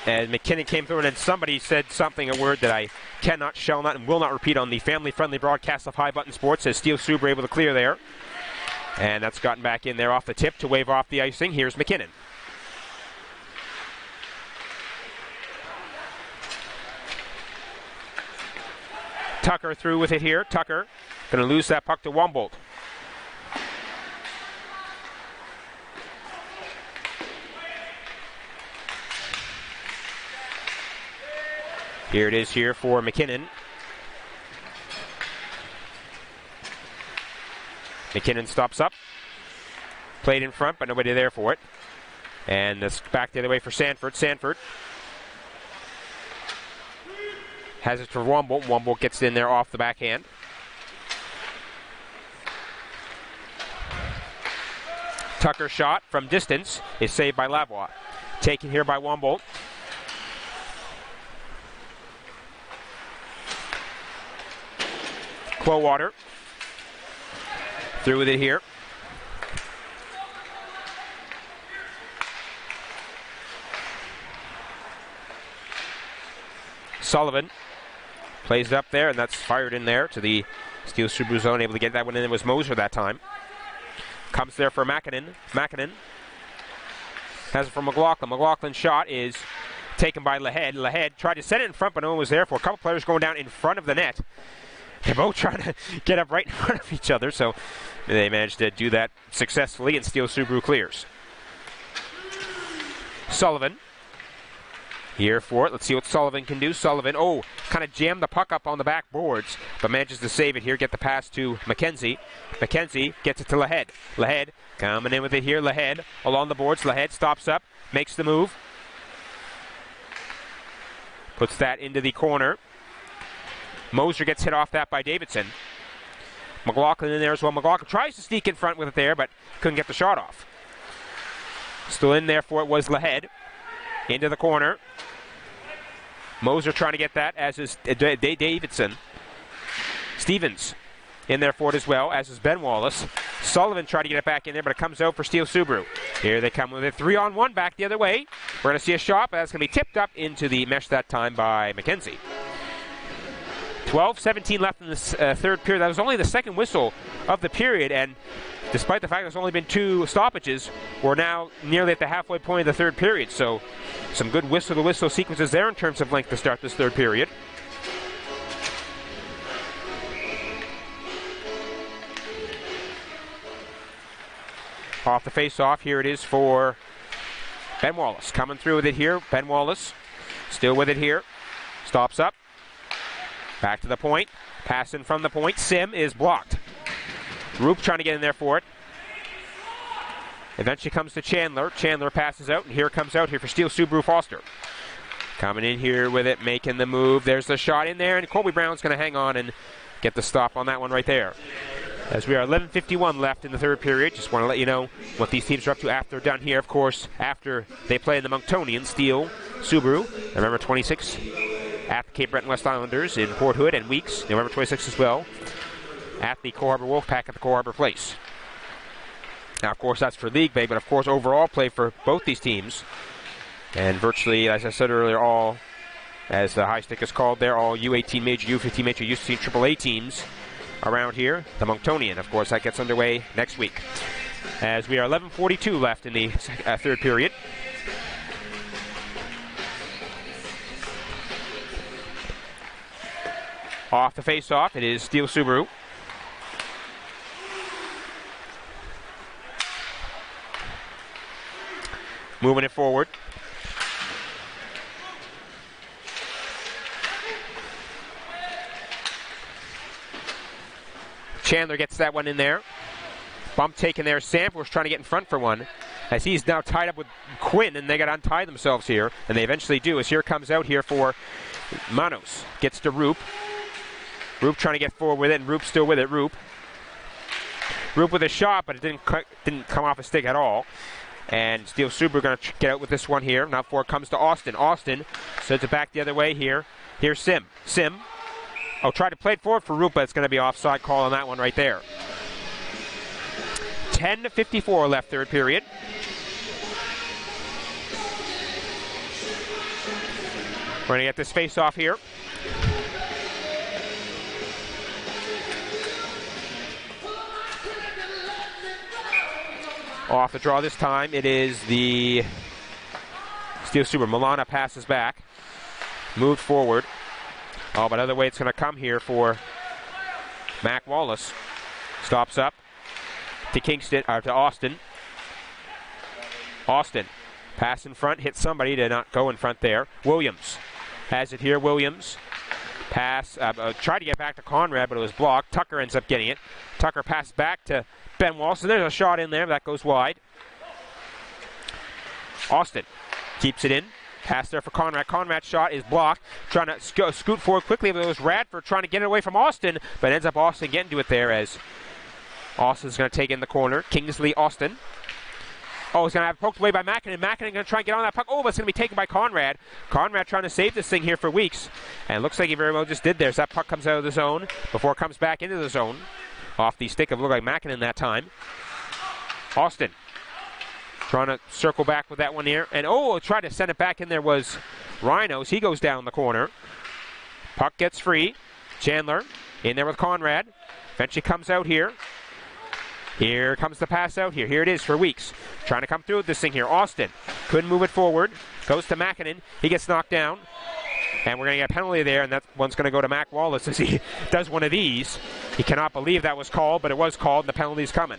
Speaker 1: And McKinnon came through, and then somebody said something, a word that I cannot, shall not, and will not repeat on the family-friendly broadcast of High Button Sports, as Steele Subaru able to clear there. And that's gotten back in there off the tip to wave off the icing. Here's McKinnon. Tucker through with it here. Tucker going to lose that puck to Wombolt. Here it is here for McKinnon. McKinnon stops up. Played in front, but nobody there for it. And this back the other way for Sanford. Sanford has it for Wombolt. Wombolt gets in there off the backhand. Tucker's shot from distance is saved by Lavoie. Taken here by Wombolt. Quowater through with it here. Sullivan plays it up there, and that's fired in there to the Steele Subaru zone. Able to get that one in. It was Moser that time. Comes there for McKinnon. McKinnon has it for McLaughlin. McLaughlin's shot is taken by Lahead. Lahead tried to set it in front, but no one was there for. A couple players going down in front of the net. They're both trying to get up right in front of each other, so they managed to do that successfully, and Steele Subaru clears. Sullivan here for it. Let's see what Sullivan can do. Sullivan, kind of jammed the puck up on the back boards, but manages to save it here, get the pass to McKenzie. McKenzie gets it to Lahead. Lahead coming in with it here. Lahead along the boards. Lahead stops up, makes the move. Puts that into the corner. Moser gets hit off that by Davidson. McLaughlin in there as well. McLaughlin tries to sneak in front with it there, but couldn't get the shot off. Still in there for it was Lahead. Into the corner. Moser trying to get that, as is Davidson. Stevens in there for it as well, as is Ben Wallace. Sullivan tried to get it back in there, but it comes out for Steele Subaru. Here they come with it 3-on-1 back the other way. We're going to see a shot, but that's going to be tipped up into the mesh that time by McKenzie. 12-17 left in this third period. That was only the second whistle of the period, and despite the fact there's only been 2 stoppages, we're now nearly at the halfway point of the third period. So some good whistle-to-whistle sequences there in terms of length to start this third period. Off the face-off, here it is for Ben Wallace. Coming through with it here. Ben Wallace still with it here. Stops up. Back to the point. Passing from the point. Sim is blocked. Roop trying to get in there for it. Eventually comes to Chandler. Chandler passes out, and here it comes out here for Steele Subaru Foster. Coming in here with it, making the move. There's the shot in there, and Colby Brown's going to hang on and get the stop on that one right there. As we are 11:51 left in the third period, just want to let you know what these teams are up to after they're done here. Of course, after they play in the Monctonian, Steele Subaru, November 26th, at the Cape Breton West Islanders in Port Hood, and Weeks, November 26th as well, at the Cole Harbour Wolfpack at the Cole Harbour Place. Now, of course, that's for league play, but of course, overall play for both these teams. And virtually, as I said earlier, all, as the high stick is called there, all U18 major, U15 major, U16 AAA teams around here. The Monctonian, of course, that gets underway next week. As we are 11:42 left in the third period. Off the face-off, it is Steele Subaru. Moving it forward. Chandler gets that one in there. Bump taken there. Sanford's trying to get in front for one, as he's now tied up with Quinn, and they got to untie themselves here, and they eventually do, as here comes out here for Manos. Gets to Roop. Roop trying to get forward with it, and Roop still with it. Roop with a shot, but it didn't come off a stick at all. And Steele Subaru going to get out with this one here. Now for it comes to Austin. Austin sends it back the other way here. Here's Sim. Tried to play it forward for Roop, but it's going to be offside call on that one right there. 10:54 left third period. We're going to get this face off here. Off the draw this time, it is the Steele Subaru. Milana passes back. Moved forward. But other way it's going to come here for Mac Wallace. Stops up to Kingston, or to Austin. Austin, pass in front, hit somebody to not go in front there. Williams has it here. Williams, pass, tried to get back to Conrad, but it was blocked. Tucker ends up getting it. Tucker passes back to Ben Wallace, and there's a shot in there. That goes wide. Austin keeps it in. Pass there for Conrad. Conrad's shot is blocked. Trying to scoot forward quickly, but it was Radford trying to get it away from Austin, but ends up Austin getting to it there, as Austin's going to take in the corner. Kingsley Austin. He's going to have it poked away by Mackinnon. Mackinnon going to try and get on that puck. But it's going to be taken by Conrad. Conrad trying to save this thing here for Weeks. And it looks like he very well just did there. So that puck comes out of the zone before it comes back into the zone. Off the stick of, looked like Mackinnon that time. Austin trying to circle back with that one here. And tried to send it back in there was Rhinos. He goes down the corner. Puck gets free. Chandler in there with Conrad. Eventually comes out here. Here comes the pass out here. Here it is for Weeks. Trying to come through with this thing here. Austin couldn't move it forward. Goes to Mackinnon. He gets knocked down. And we're going to get a penalty there, and that one's going to go to Mac Wallace as he does one of these. He cannot believe that was called, but it was called, and the penalty's coming.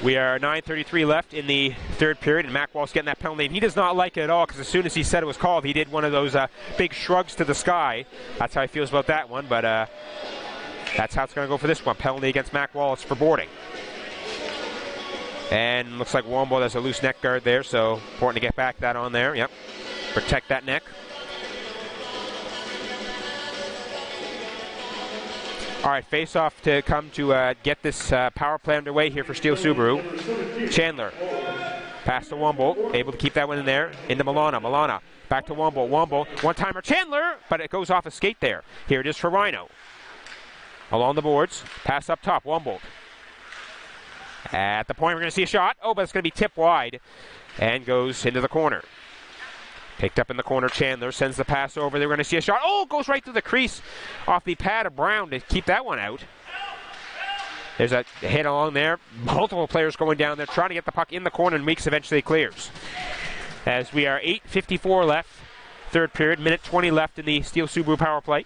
Speaker 1: We are 9:33 left in the third period, and Mac Wallace getting that penalty, and he does not like it at all, because as soon as he said it was called, he did one of those big shrugs to the sky. That's how he feels about that one, but that's how it's going to go for this one. Penalty against Mac Wallace for boarding. And looks like Wombo has a loose neck guard there, so important to get back that on there. Yep, protect that neck. All right, face-off to come to get this power play underway here for Steele Subaru. Chandler, pass to Wombo, able to keep that one in there. Into Milana, Milana, back to Wombo, Wombo, one-timer, Chandler, but it goes off a skate there. Here it is for Rhino. Along the boards, pass up top, Wombo. At the point, we're going to see a shot. Oh, but it's going to be tipped wide and goes into the corner. Picked up in the corner, Chandler sends the pass over. They're going to see a shot. Oh, goes right through the crease off the pad of Brown to keep that one out. There's a hit along there. Multiple players going down there trying to get the puck in the corner, and Weeks eventually clears. As we are 8:54 left, third period, minute 20 left in the Steele Subaru power play.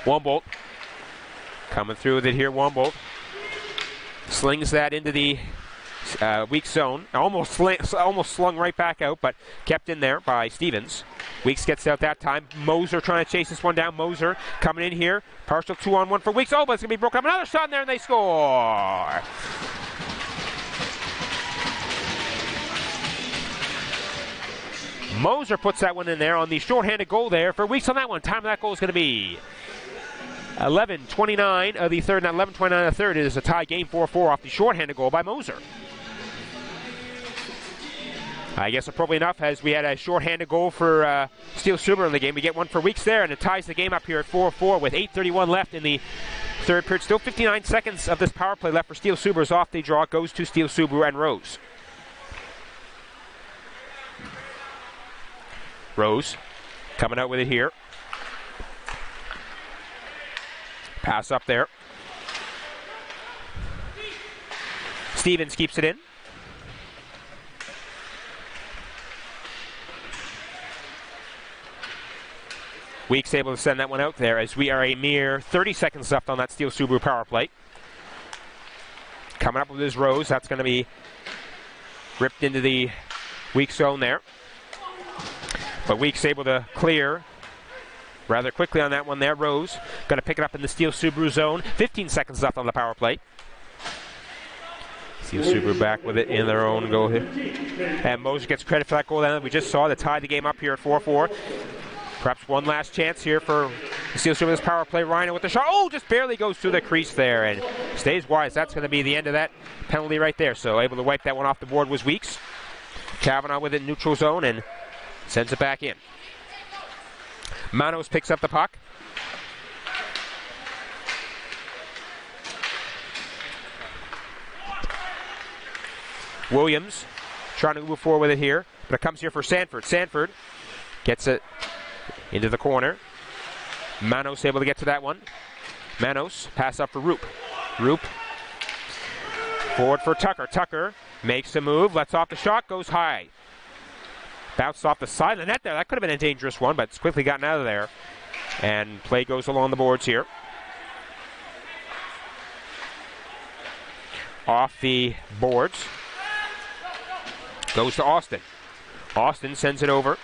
Speaker 1: Wombolt coming through with it here, Wombolt. Slings that into the Weeks zone. Almost slung right back out, but kept in there by Stevens. Weeks gets out that time. Moser trying to chase this one down. Moser coming in here. Partial 2-on-1 for Weeks. Oh, but it's going to be broken up. Another shot in there, and they score. Moser puts that one in there on the shorthanded goal there for Weeks on that one. Time of that goal is going to be 11:29 of the third, and 11:29 of the third. It is a tie game, 4-4 off the shorthanded goal by Moser. I guess appropriately enough, as we had a shorthanded goal for Steele Subaru in the game. We get one for Weeks there, and it ties the game up here at 4-4 with 8:31 left in the third period. Still 59 seconds of this power play left for Steele Subaru's off the draw. It goes to Steele Subaru and Rose. Rose coming out with it here. Pass up there. Stevens keeps it in. Weeks able to send that one out there as we are a mere 30 seconds left on that Steele Subaru power play. Coming up with his Rose. That's going to be ripped into the Weeks zone there. But Weeks able to clear rather quickly on that one there. Rose going to pick it up in the Steele Subaru zone. 15 seconds left on the power play. Steele Subaru back with it in their own goal here. And Moser gets credit for that goal that we just saw to tie the game up here at 4-4. Perhaps one last chance here for Steele Subaru's power play. Rhino with the shot. Oh, just barely goes through the crease there and stays wide. That's going to be the end of that penalty right there. So able to wipe that one off the board was Weeks. Kavanaugh with it in neutral zone and sends it back in. Manos picks up the puck. Williams trying to move forward with it here, but it comes here for Sanford. Sanford gets it into the corner. Manos able to get to that one. Manos pass up for Roop. Roop forward for Tucker. Tucker makes a move, lets off the shot, goes high. Bounced off the side of the net there. That could have been a dangerous one, but it's quickly gotten out of there. And play goes along the boards here. Off the boards. Goes to Austin. Austin sends it over.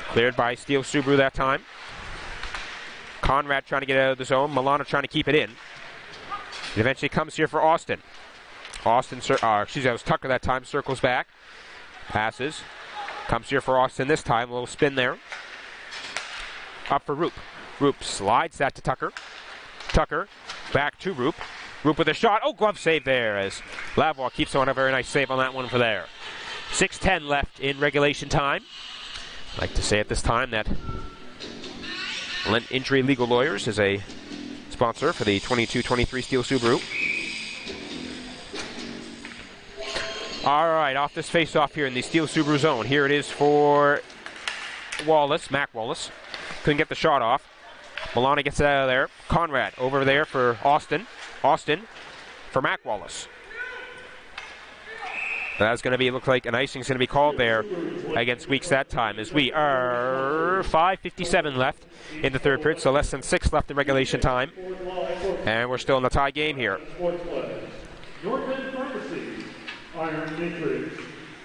Speaker 1: Cleared by Steele Subaru that time. Conrad trying to get out of the zone. Milana trying to keep it in. It eventually comes here for Austin. Austin, it was Tucker that time, circles back. Passes. Comes here for Austin this time. A little spin there. Up for Roop. Roop slides that to Tucker. Tucker back to Roop. Roop with a shot. Oh, glove save there as Lavoie keeps on a very nice save on that one for there. 6:10 left in regulation time. I'd like to say at this time that Lent Injury Legal Lawyers is a sponsor for the 22-23 Steele Subaru. All right, off this face-off here in the Steele Subaru zone. Here it is for Wallace, Mac Wallace. Couldn't get the shot off. Milana gets it out of there. Conrad over there for Austin. Austin for Mac Wallace. That's going to be, look like an icing's going to be called there against Weeks that time, as we are 5:57 left in the third period, so less than 6 left in regulation time. And we're still in the tie game here.
Speaker 2: Northern Pharmacy, Iron Matrix,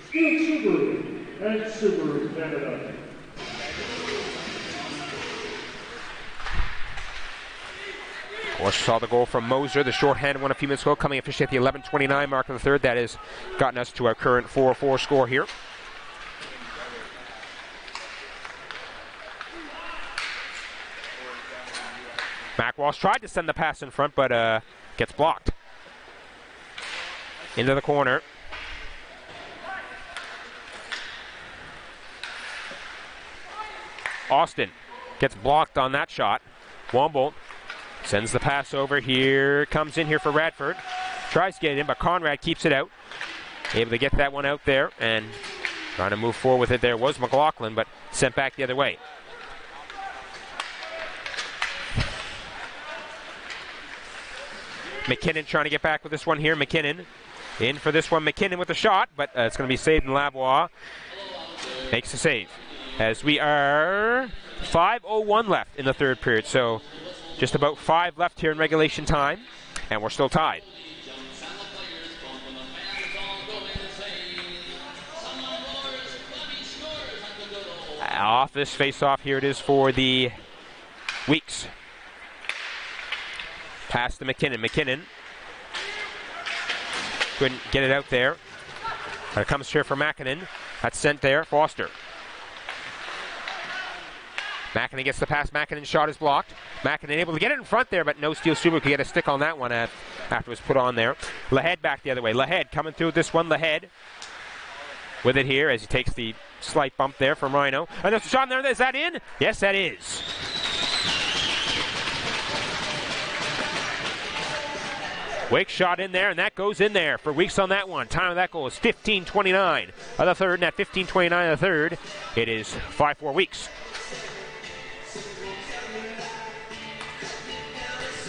Speaker 2: Steele Subaru, and Subaru Canada.
Speaker 1: Of course, saw the goal from Moser, the shorthanded one a few minutes ago, coming officially at the 11:29 mark of the third. That has gotten us to our current 4-4 score here. Mac Walsh tried to send the pass in front, but gets blocked. Into the corner. Austin gets blocked on that shot. Womble sends the pass over here. Comes in here for Radford. Tries to get it in, but Conrad keeps it out. Able to get that one out there, and trying to move forward with it there was McLaughlin, but sent back the other way. McKinnon trying to get back with this one here. McKinnon in for this one. McKinnon with a shot, but it's going to be saved, and Lavoie makes the save. As we are 5:01 left in the third period, so just about 5 left here in regulation time, and we're still tied. Off this face-off, here it is for the Weeks. Pass to McKinnon. McKinnon couldn't get it out there. But it comes here for Mackinnon. That's sent there. Foster. Mackinnon gets the pass. Mackinnon's shot is blocked. Mackinnon able to get it in front there, but no Steele Subaru could get a stick on that one after it was put on there. Lahead back the other way. Lahead coming through this one. Lahead with it here as he takes the slight bump there from Rhino. And there's a shot in there. Is that in? Yes, that is. Wake shot in there, and that goes in there for Weeks on that one. Time of that goal is 15:29 of the third, and at 15:29 of the third, it is 5-4 Weeks.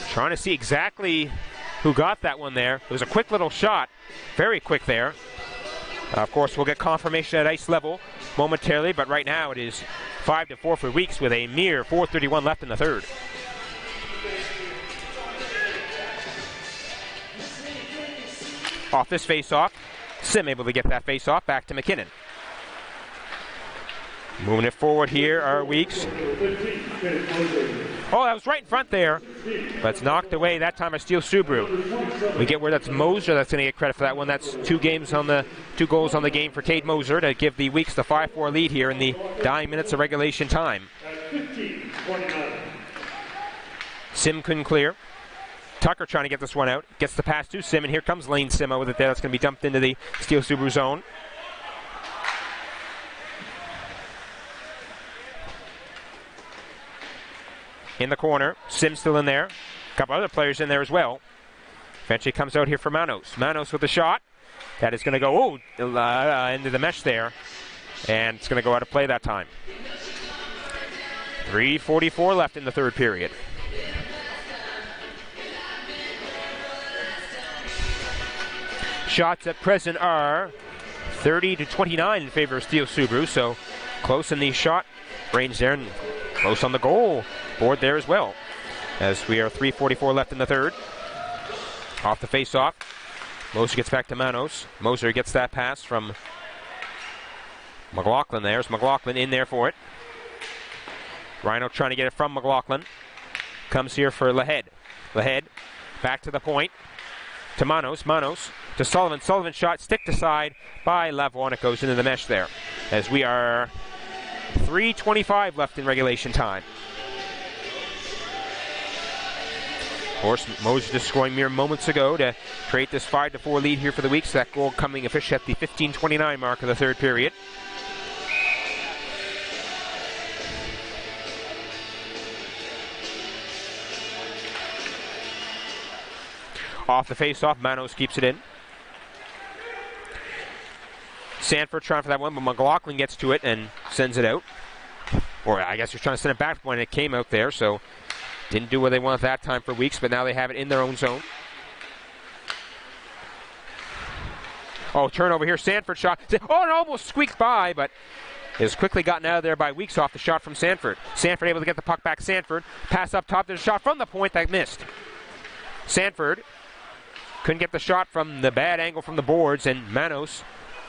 Speaker 1: Trying to see exactly who got that one there. It was a quick little shot, very quick there. Of course, we'll get confirmation at ice level momentarily, but right now it is 5-4 for Weeks with a mere 4:31 left in the third. Off this face-off, Sim able to get that face-off back to McKinnon. Moving it forward here are Weeks. Oh, that was right in front there, but it's knocked away that time by Steele Subaru. We get where that's Moser that's going to get credit for that one. That's 2 goals on the game for Cade Moser to give the Weeks the 5-4 lead here in the dying minutes of regulation time. Sim couldn't clear. Tucker trying to get this one out. Gets the pass to Sim, and here comes Lane Sima with it there. That's going to be dumped into the Steele Subaru zone. In the corner. Sim still in there. A couple other players in there as well. Eventually comes out here for Manos. Manos with the shot. That is going to go into the mesh there. And it's going to go out of play that time. 3:44 left in the third period. Shots at present are 30-29 in favor of Steele Subaru, so close in the shot range there, and close on the goal board there as well. As we are 3:44 left in the third. Off the face-off, Moser gets back to Manos. Moser gets that pass from McLaughlin. There's McLaughlin in there for it. Rhino trying to get it from McLaughlin. Comes here for Lahead. Lahead back to the point. To Manos. Manos to Sullivan. Sullivan shot stick to side by Lavoie, and it goes into the mesh there. As we are 3:25 left in regulation time. Of course, Moser just scoring mere moments ago to create this 5-4 lead here for the Weeks. That goal coming officially at the 15:29 mark of the third period. Off the face-off, Manos keeps it in. Sanford trying for that one, but McLaughlin gets to it and sends it out. Or I guess he's trying to send it back when it came out there, so didn't do what they wanted that time for Weeks, but now they have it in their own zone. Oh, turnover here. Sanford shot. Oh, it almost squeaked by, but is quickly gotten out of there by Weeks off the shot from Sanford. Sanford able to get the puck back. Sanford. Pass up top. There's a shot from the point that missed. Sanford couldn't get the shot from the bad angle from the boards, and Manos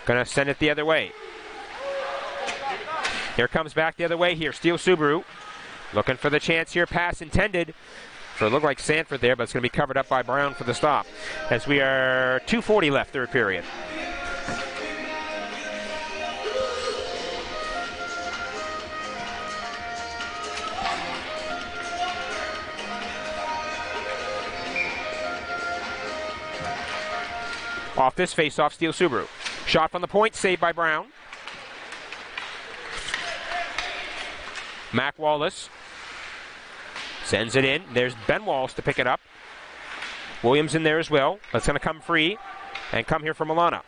Speaker 1: going to send it the other way. Here comes back the other way here. Steele Subaru looking for the chance here. Pass intended for it looked like Sanford there, but it's going to be covered up by Brown for the stop. As we are 2:40 left, third period. Off this face-off, Steele Subaru. Shot from the point, saved by Brown. Mac Wallace sends it in. There's Ben Walsh to pick it up. Williams in there as well. That's going to come free and come here from Milana.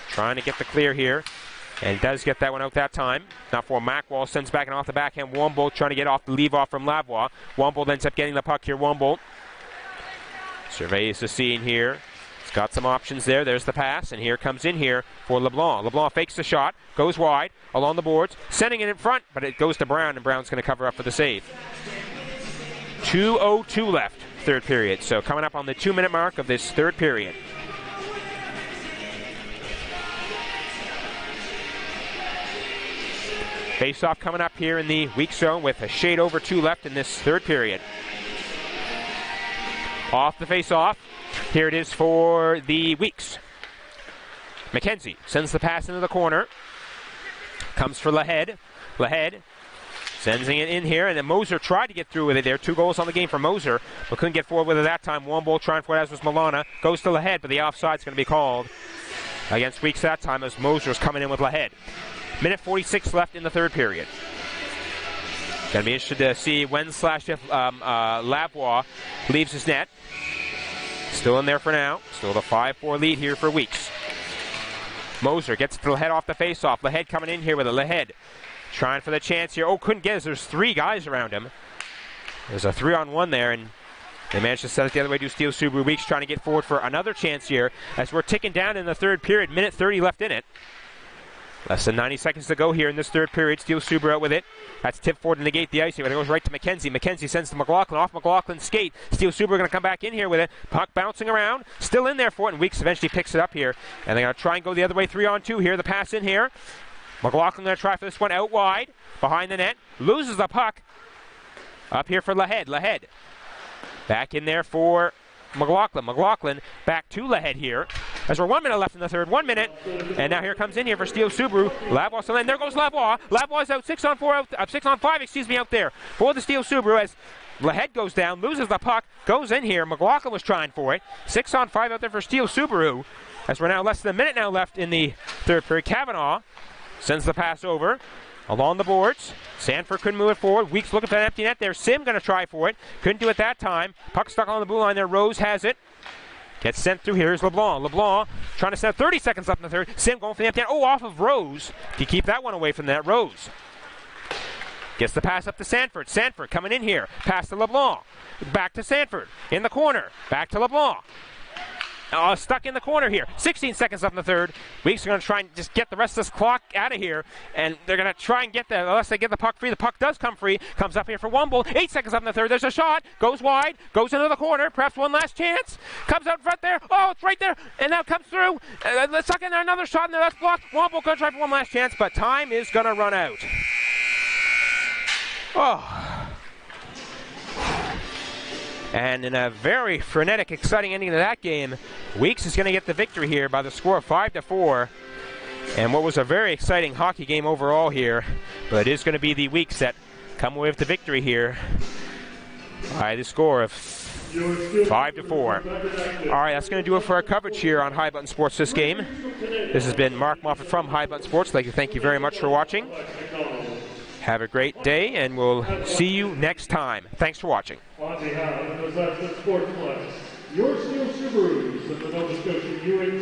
Speaker 1: Trying to get the clear here. And does get that one out that time. Now for Mac Walsh, sends back and off the backhand. Womble trying to get off the leave off from Lavoie. Womble ends up getting the puck here. Womble surveys the scene here. He's got some options there. There's the pass, and here comes in here for LeBlanc. LeBlanc fakes the shot, goes wide, along the boards, sending it in front, but it goes to Brown, and Brown's going to cover up for the save. 2:02 left, third period. So coming up on the 2-minute mark of this third period. Face-off coming up here in the weak zone with a shade over 2 left in this third period. Off the face-off. Here it is for the Weeks. McKenzie sends the pass into the corner. Comes for Lahead. Lahead sending it in here, and then Moser tried to get through with it there. 2 goals on the game for Moser, but couldn't get forward with it that time. One ball trying for it, as was Milana. Goes to Lahead, but the offside's going to be called against Weeks that time as Moser's coming in with Lahead. Minute 46 left in the third period. Going to be interested to see when / if Lavoie leaves his net. Still in there for now. Still the 5-4 lead here for Weeks. Moser gets to Lahead off the face-off. Lahead coming in here with a Lahead. Trying for the chance here. Oh, couldn't get it. There's 3 guys around him. There's a 3-on-1 there, and they managed to set it the other way to Steele Subaru. Weeks trying to get forward for another chance here as we're ticking down in the third period. Minute 30 left in it. Less than 90 seconds to go here in this third period. Steele Subaru out with it. That's tipped forward to negate the icing, but it goes right to McKenzie. McKenzie sends to McLaughlin. Off McLaughlin's skate. Steele Subaru going to come back in here with it. Puck bouncing around. Still in there for it, and Weeks eventually picks it up here. And they're going to try and go the other way. 3-on-2 here. The pass in here. McLaughlin going to try for this one out wide. Behind the net. Loses the puck. Up here for Lahead. Lahead back in there for McLaughlin. McLaughlin back to Lahead here. As we're 1 minute left in the third. 1 minute. And now here comes in here for Steele Subaru. Lavoie still in. There goes Lavoie. Lavoie's out 6-on-5 out there for the Steele Subaru as Lahead goes down, loses the puck, goes in here. McLaughlin was trying for it. 6-on-5 out there for Steele Subaru. As we're now less than a minute now left in the third period. Kavanaugh sends the pass over along the boards. Sanford couldn't move it forward. Weeks looking for an empty net there. Sim going to try for it. Couldn't do it that time. Puck stuck on the blue line there. Rose has it. Gets sent through. Here's LeBlanc. LeBlanc trying to send 30 seconds left in the third. Sim going for the empty net. Oh, off of Rose to keep that one away from that. Rose gets the pass up to Sanford. Sanford coming in here. Pass to LeBlanc. Back to Sanford. In the corner. Back to LeBlanc. Stuck in the corner here. 16 seconds left in the third. Weeks are going to try and just get the rest of this clock out of here. And they're going to try and get that unless they get the puck free. The puck does come free. Comes up here for Womble. 8 seconds left in the third. There's a shot. Goes wide. Goes into the corner. Perhaps one last chance. Comes out in front there. Oh, it's right there. And now comes through. Let's suck in there. Another shot in there. That's blocked. Womble going to try for one last chance. But time is going to run out. Oh. And in a very frenetic, exciting ending to that game, Weeks is going to get the victory here by the score of 5-4. And what was a very exciting hockey game overall here. But it is going to be the Weeks that come away with the victory here by the score of 5-4. All right, that's going to do it for our coverage here on High Button Sports this game. This has been Mark Moffat from High Button Sports. I'd like to thank you very much for watching. Have a great day, and we'll see you next time. Thanks for watching.
Speaker 2: On behalf of the Sportsplex, your Steele Subarus and the Nova Scotia U18